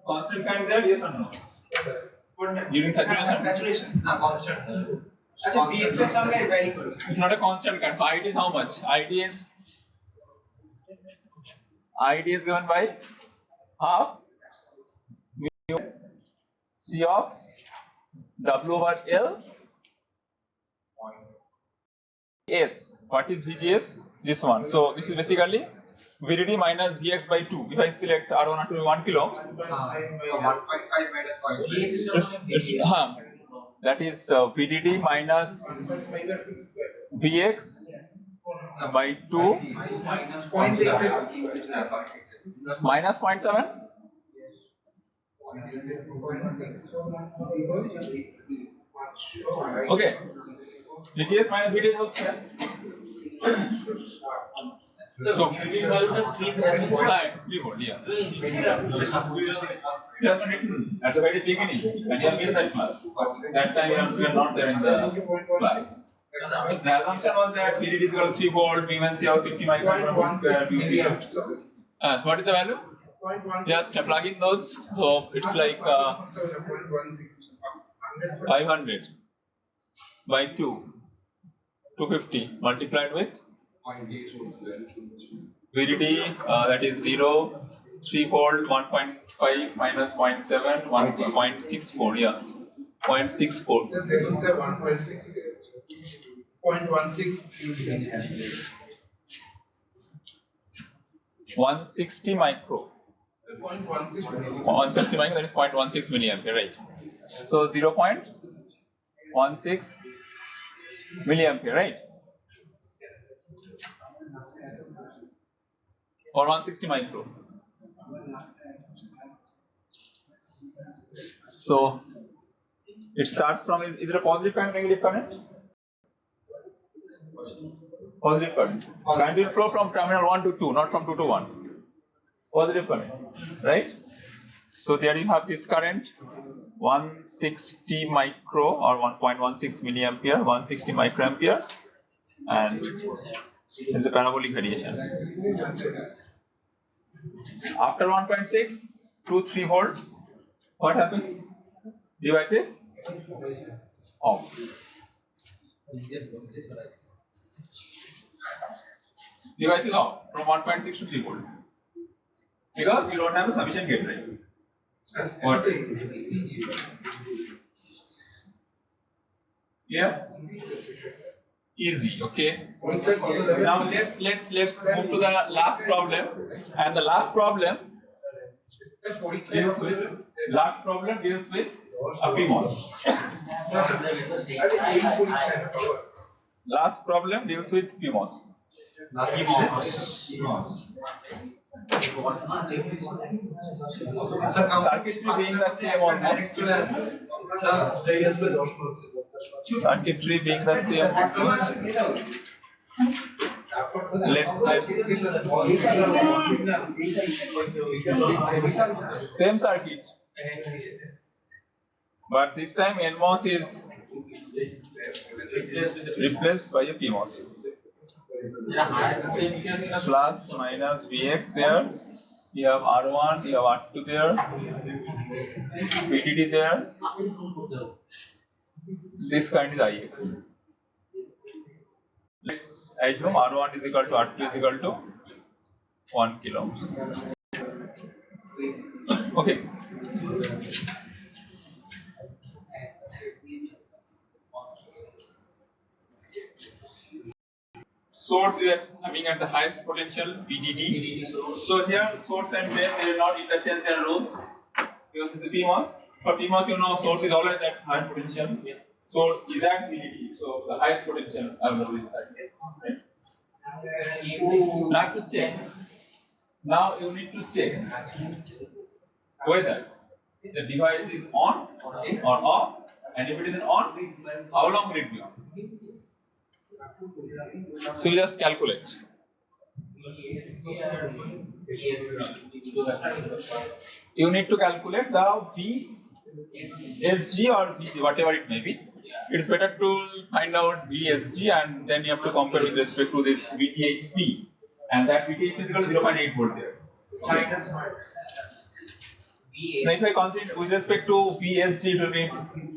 Constant current there, yes or no? During saturation? Saturation, constant. Vx এর সঙ্গে vary করবে। It's not a constant current. So ID is how much? ID is given by half mu Cox W over L S. What is VGS? This one. So this is basically VDD minus Vx by 2. If I select R1 to 1 kilo ohms, So 1.5 minus 0.3. That is VDD minus Vx by 2 minus 0.7. Okay. VGS minus VDD is also there. So, 3 volt, yeah. At the very beginning, when you have missed that class, that time you are not there in the class. The assumption was that VDD is equal to 3 volt, V1C of 50 microfarad square. So what is the value? Just plug in those. So it's like 500 by 2, 250 multiplied with VDD, that is 0, 3 volt, 1.5 minus 0.7, 1.64, yeah, 0.64. 160 micro. 160 micro, that is 0.16 milliampere, right? So 0.16 milliampere, right? Or 160 micro. So it starts from, is it a positive current, negative current? Positive current. Current will flow from terminal 1 to 2, not from 2 to 1. Positive current, right? So there you have this current 160 micro or 1.16 milliampere, 160 microampere, and it's a parabolic variation. After 1.6 to 3 volts, what happens? Device is off. Device is off from 1.6 to 3 volt because you don't have a sufficient gate drive. What? Yeah. Easy, okay. Now let's move to the last problem, and the last problem deals with a PMOS. Last problem deals with PMOS. Circuitry being the same almost. Circuitry being the same almost. Let's same circuit, but this time NMOS is replaced by a PMOS. Plus minus Vx there. You have R1, you have R2 there, VDD there. This kind is Ix. Let's assume R1 is equal to R2 is equal to 1 kilo ohms. Okay. Source is having at the highest potential VDD. So here source and drain they will not interchange their roles because it's a PMOS. For PMOS, you know, source is always at highest potential. Source is at VDD, so the highest potential available inside. Right? Now to check. Now you need to check whether the device is on or off, and if it is on, how long will it be on? So you just calculate. You need to calculate the VSG or VG, whatever it may be. It's better to find out VSG and then you have to compare with respect to this VTHP, and that VTHP is equal to 0.8 volt there. Minus Now if I consider with respect to VSG, it will be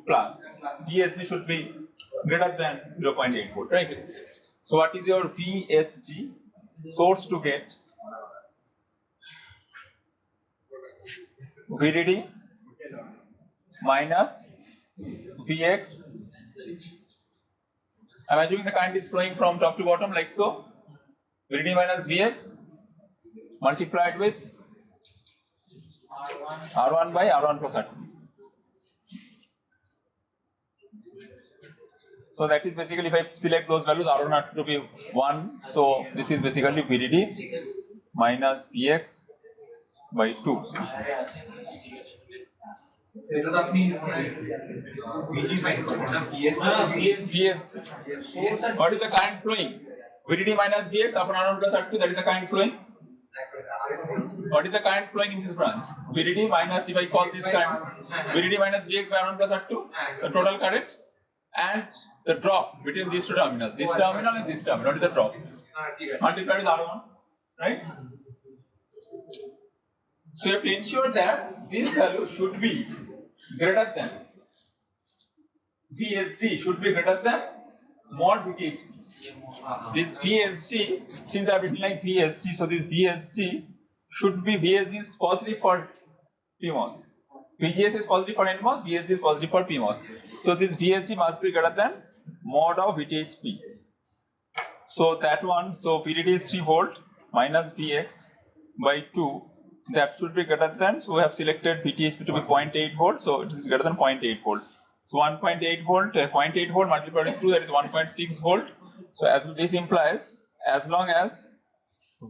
plus. VSG should be greater than 0.8 volt, right? So what is your VSG source to get? VDD minus Vx. I'm assuming the current is flowing from top to bottom like so. VDD minus Vx multiplied with R1 by R1 plus R2. So that is basically, if I select those values, R1 R2 to be 1. So this is basically VDD minus Vx by 2. সেটা তো আপনি ভিজি fine করবেন না Vx. What is the current flowing? VDD minus Vx upon R1 plus R2, that is the current flowing. What is the current flowing in this branch? VDD minus, if I call this current, VDD minus Vx by R1 plus R2, the total current, and the drop between these two terminals. This terminal and this terminal. What is the drop? Multiplied with R1, right? So you have to ensure that this value should be greater than VSG should be greater than mod VTHP. This VSG, since I have written like VSG, so this VSG should be, VSG is positive for PMOS. VGS is positive for NMOS, VSG is positive for PMOS. So this VSG must be greater than mod of VTHP. So that one, so VDD is 3 volt minus Vx by 2. That should be greater than, so we have selected VTHP to be 0.8 volt, so it is greater than 0.8 volt. So 1.8 volt, 0.8 volt multiplied with 2, that is 1.6 volt. So as this implies, as long as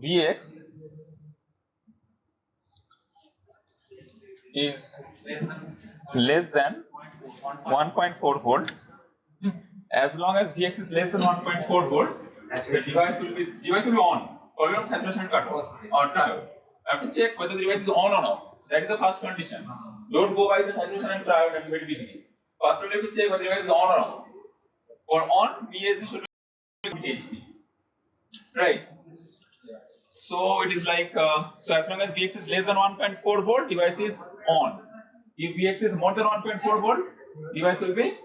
Vx is less than 1.4 volt, as long as Vx is less than 1.4 volt, the device will be on. Or on saturation cutoff or triode. I have to check whether the device is on or off. That is the first condition. Don't go by the saturation and triode at the very beginning. First of all, you have to check whether the device is on or off. For on, VSG should be VTHP. Right? So it is like, so as long as Vx is less than 1.4 volt, device is on. If Vx is more than 1.4 volt, device will be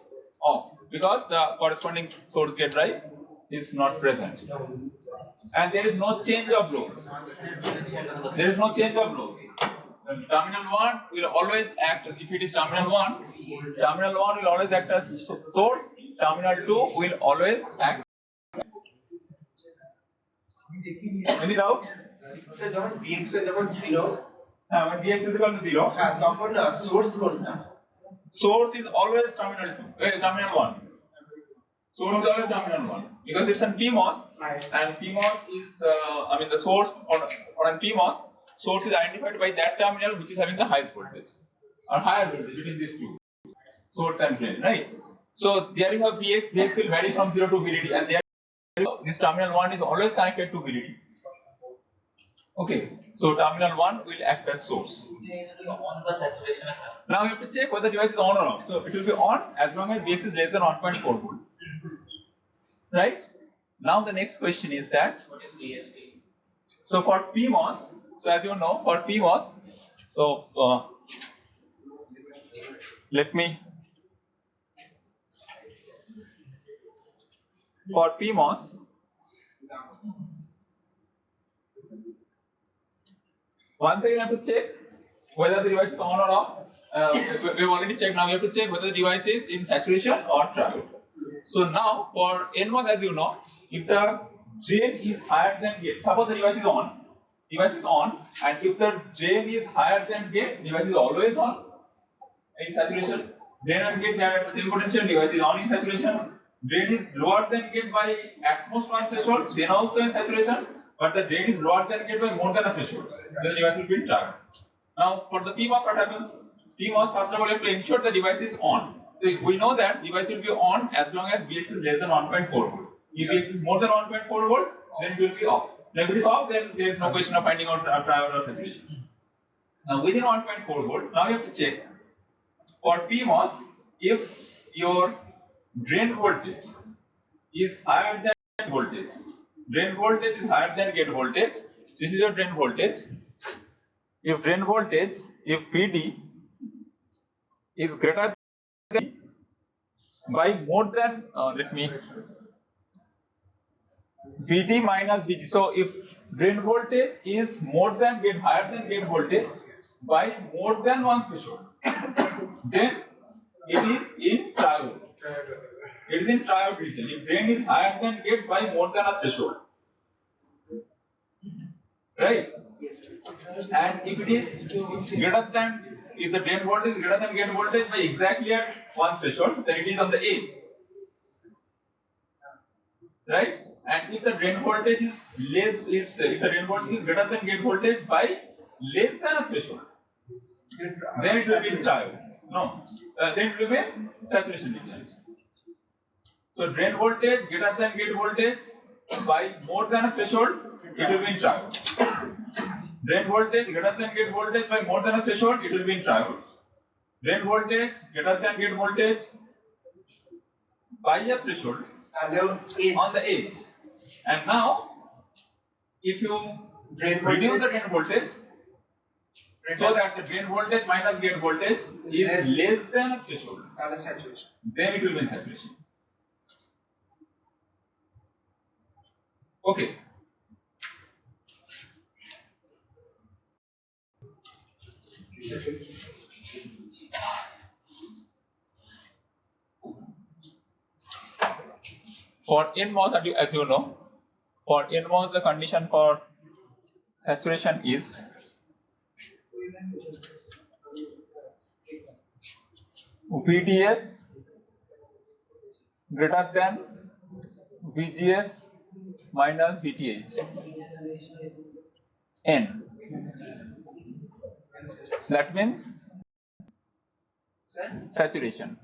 off because the corresponding source gate drive is not present. And there is no change of loads. There is no change of loads. Terminal 1 will always act, if it is terminal 1 will always act as source, terminal 2 will always act. Any doubt? Sir যখন Vx যখন 0, When Vx is equal to 0, তখন source কোনটা? source is always terminal 2, terminal 1. Source is always terminal 1 because it's an PMOS, and PMOS is, the source on PMOS, source is identified by that terminal which is having the highest voltage or higher voltage between these two, source and drain, right? So there you have Vx will vary from 0 to VDD, and there this terminal 1 is always connected to VDD. Okay, so terminal 1 will act as source. Now we have to check whether the device is on or off. So it will be on as long as Vx is less than 1.4 volt. Right? Now the next question is that, What is VSD? so for PMOS, so as you know, for PMOS, so let me, for PMOS, Once again, you have to check whether the device is on or off. We've already checked. Now you have to check whether the device is in saturation or triode. So now for NMOS, as you know, if the drain is higher than gate, suppose the device is on, and if the drain is higher than gate, device is always on in saturation. Drain and gate, they are at the same potential, device is on in saturation. Drain is lower than gate by at most one threshold, then also in saturation, but the drain is lower than gate by more than a threshold, then the device will be in triode. Now for the PMOS, what happens? PMOS, first of all, you have to ensure the device is on. So we know that device will be on as long as Vx is less than 1.4 volt. If Vx is more than 1.4 volt, then it will be off. Now if it is off, then there is no question of finding out triode or saturation. Now within 1.4 volt, now you have to check for PMOS if your drain voltage is higher than gate voltage. Drain voltage is higher than gate voltage. This is your drain voltage. If drain voltage, if Vd is greater than by more than Vd minus Vg. So if drain voltage is more than gate, higher than gate voltage by more than one threshold, then it is in triode. It is in triode region. If drain is higher than gate by more than a threshold, right? And if it is greater than, if the drain voltage is greater than gate voltage by exactly at one threshold, then it is on the edge, right? And if the drain voltage is if the drain voltage is greater than gate voltage by less than a threshold, then it will be in triode. No, then it will be in saturation region. So drain voltage greater than gate voltage by more than a threshold, it will be in triode. Drain voltage greater than gate voltage by more than a threshold, it will be in triode. Drain voltage greater than gate voltage by a threshold on the edge. And now, if you reduce the drain voltage so that the drain voltage minus gate voltage is less than a threshold, then it will be in saturation. Okay. For NMOS, as you know, for NMOS the condition for saturation is VDS greater than VGS minus VTH N. That means saturation.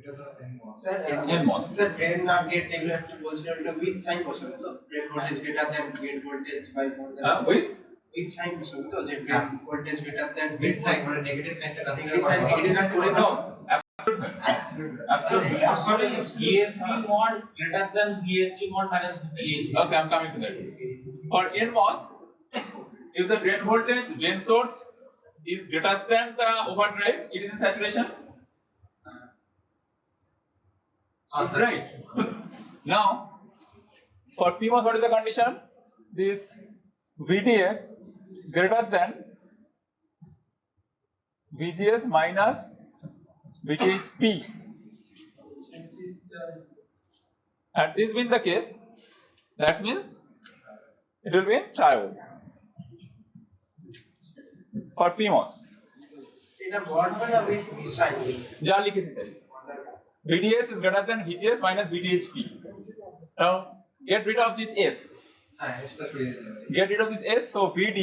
NMOS. Sir, drain not gate যেগুলো একটু বলছিলাম এটা with sign বসাবে তো drain voltage greater than gate voltage by more than with sign বসাবে তো যে drain voltage greater than With sign মানে নেগেটিভ সাইনটা negative sign এটা করে দাও absolutely. VSG mod greater than VSG mod minus VSG. Okay, I'm coming to that. For NMOS, if the drain voltage, drain source is greater than the overdrive, it is in saturation. Right. Now, for PMOS, what is the condition? This VDS greater than VGS minus VTHP. Had this been the case, that means it will be in triode. For PMOS, এটা বড় হবে না with sign যা লিখেছি তাই VDS is greater than VGS minus VTHP. Now get rid of this S. Get rid of this S. So VD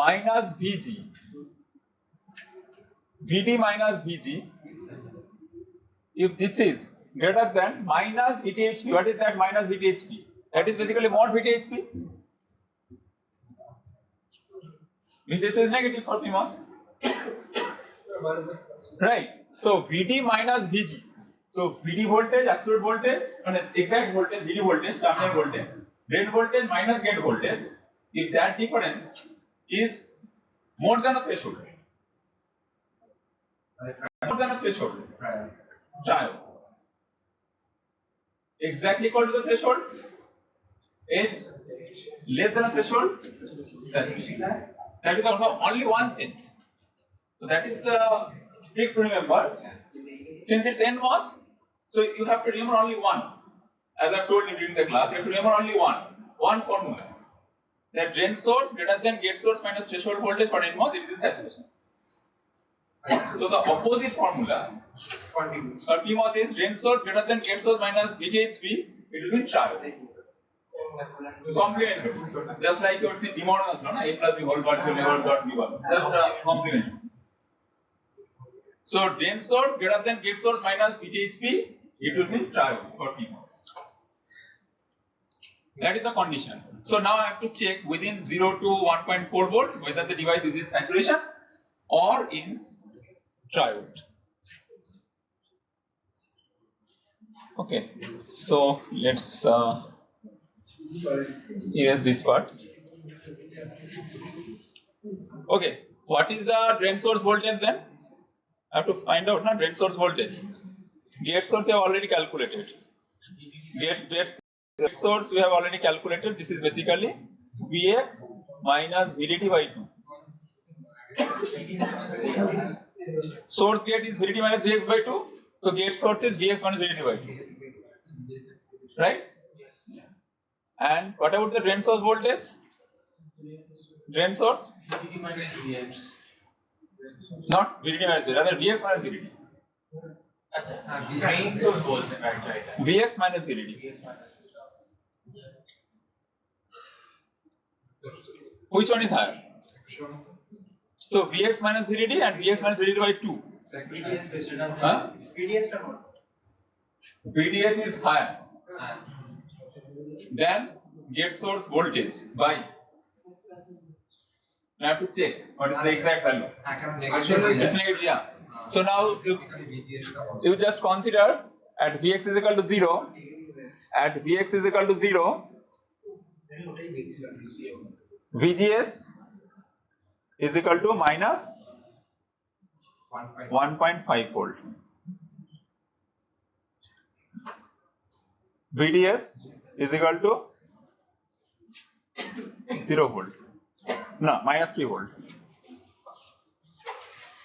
minus VG. VD minus VG. If this is greater than minus VTHP, what is that minus VTHP? That is basically mod VTHP. VTHP is negative for PMOS. Right. So VD minus VG. So VD voltage, absolute voltage, and exact voltage, VD voltage, terminal voltage, drain voltage minus gate voltage. If that difference is more than a threshold, triode. Exactly equal to the threshold, is less than a threshold saturation. That is also only one change. So that is the trick to remember. Since it's NMOS, so you have to remember only one. As I told you during the class, you have to remember only one formula. That drain source greater than gate source minus threshold voltage for NMOS, it is in saturation. So the opposite formula for PMOS is drain source greater than gate source minus VTHP, it will be triode. Complementary. Just like you would see demodulus, no? A plus B whole particle never got B1. Just complementary. So drain source greater than gate source minus VTHP, it will be triode for PMOS. That is the condition. So now I have to check within 0 to 1.4 volt whether the device is in saturation or in triode. Okay, so let's erase this part. Okay, what is the drain source voltage then? I have to find out na drain source voltage. Gate source we have already calculated. Gate source we have already calculated. This is basically Vx minus VDD by 2. Source gate is VDD minus Vx by 2. So gate source is Vx minus VDD by 2. Right? And what about the drain source voltage? Drain source? VDD minus Vx. Not VDD minus VDD, rather Vx minus VDD. Acha, drain source voltage, right. Vx minus VDD. Vx minus. Which one is higher? So Vx minus VDD and Vx minus VDD by 2. VDS based on Huh? VDS का what? VDS is higher than gate source voltage by. I have to check what is the exact value. It's negative, yeah. So now you just consider at Vx is equal to 0. At Vx is equal to 0. VGS is equal to minus 1.5 volt. VDS is equal to 0 volt. No, minus 3 volt.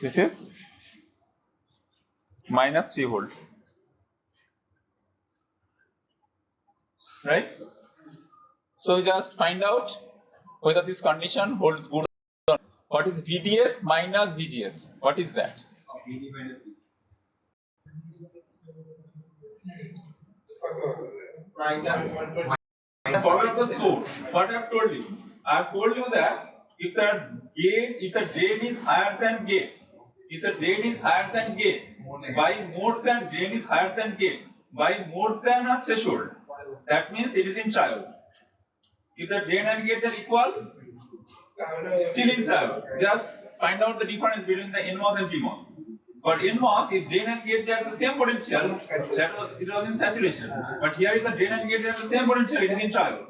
This is minus 3 volt. Right? So just find out whether this condition holds good or not. What is VDS minus VGS? What is that? VD minus V. Follow the source. What I have told you? I have told you that if the drain is higher than gate, by more than drain is higher than gate, by more than a threshold, that means it is in triode. If the drain and gate are equal, still in triode. Just find out the difference between the NMOS and PMOS. For NMOS, if drain and gate they have the same potential, it was in saturation. But here is the drain and gate they have the same potential, it is in triode.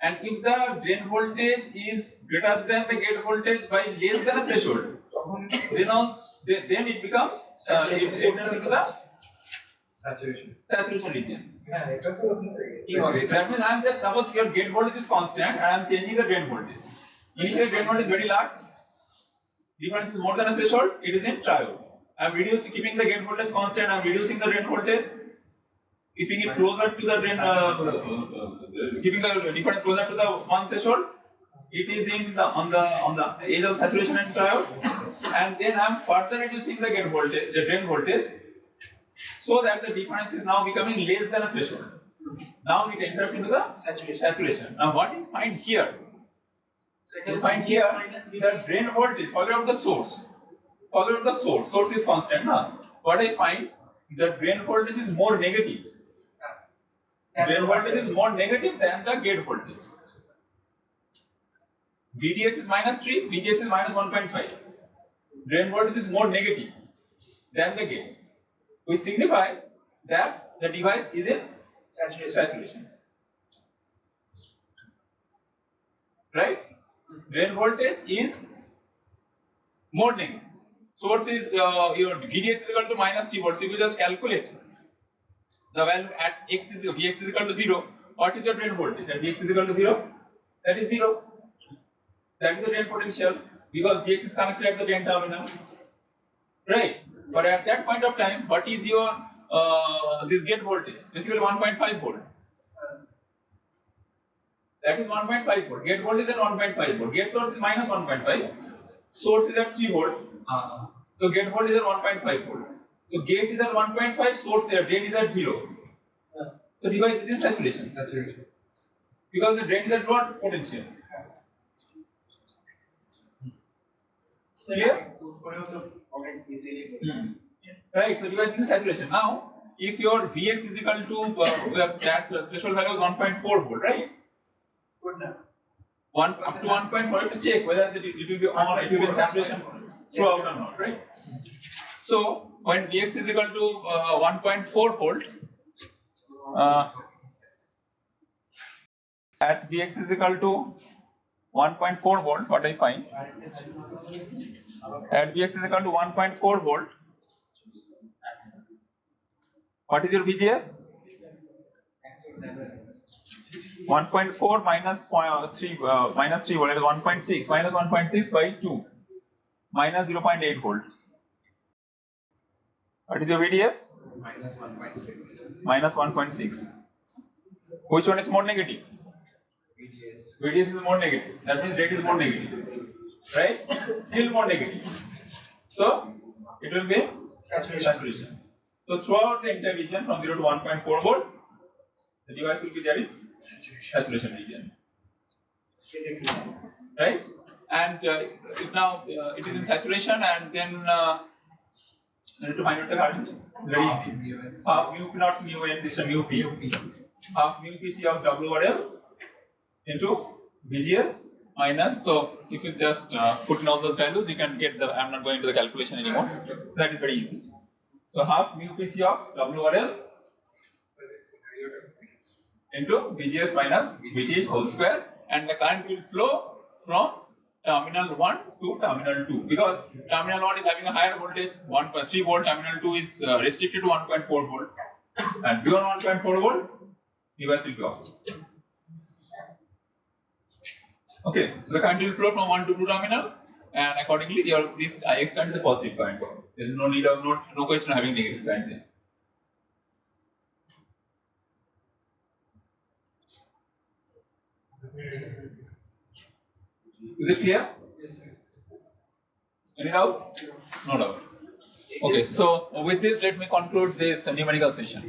And if the drain voltage is greater than the gate voltage by less than a threshold, then it becomes it enters into the saturation region. That means I am just, suppose your gate voltage is constant and I am changing the drain voltage. Initially drain voltage is very large, difference is more than a threshold, it is in triode. I am keeping the gate voltage constant, I am reducing the drain voltage, keeping it closer to the drain, keeping the difference closer to the one threshold. It is in the on the edge of saturation and triode, and then I am further reducing the gate voltage, the drain voltage, so that the difference is now becoming less than a threshold. Now it enters into the saturation. Now what you find here? You find here the drain voltage. Forget about the source. Forget about the source. Source is constant. Now what I find, the drain voltage is more negative. Drain voltage is more negative than the gate voltage. VDS is minus 3, VGS is minus 1.5. Drain voltage is more negative than the gate, which signifies that the device is in saturation. Right? Drain voltage is more negative. Source is your VDS is equal to minus 3 volts. If you just calculate the value at Vx is equal to 0, what is your drain voltage? That Vx is equal to 0? That is 0. That is the drain potential because Vx is connected at the drain terminal. Right? But at that point of time, what is your this gate voltage? Basically 1.5 volt. That is 1.5 volt. Gate voltage is at 1.5 volt. Gate source is minus 1.5. Source is at 3 volt. So gate voltage is at 1.5 volt. So gate is at 1.5. Source is at drain is at 0. So device is in saturation. Because the drain is at what potential? Clear? Right. So device is in saturation. Now, if your Vx is equal to that threshold value is 1.4 volt, right? Up to 1.4 to check whether it will be on, it will be in saturation throughout or not, right? So when Vx is equal to 1.4 volt, at Vx is equal to 1.4 volt, what I find at Vx is equal to 1.4 volt. What is your VGS? 1.4 minus 3 minus 3 volt is 1.6 minus 1.6 by 2 minus 0.8 volts. What is your VDS? Minus 1.6. Which one is more negative? VDS is more negative. That means rate is more negative. Right? Still more negative. So it will be saturation. So throughout the entire region from 0 to 1.4 volt, the device will be there in saturation region. Right? And now it is in saturation, and then you need to find out the current. Very easy. Half mu P naught mu n, this is mu P. Half mu P C of W over L into VGS minus. So if you just put in all those values, you can get the. I'm not going to the calculation anymore. That is very easy. So half mu P C of W over L into VGS minus VTH whole square, and the current will flow from terminal 1 to terminal 2 because terminal 1 is having a higher voltage, 1.3 volt, terminal 2 is restricted to 1.4 volt, and beyond 1.4 volt, device will be off. Okay, so the current will flow from 1 to 2 terminal, and accordingly, this IX current is a positive current. There is no need of no question of having negative current there. Is it clear? Yes, sir. Any doubt? No doubt. Okay, so with this, let me conclude this numerical session.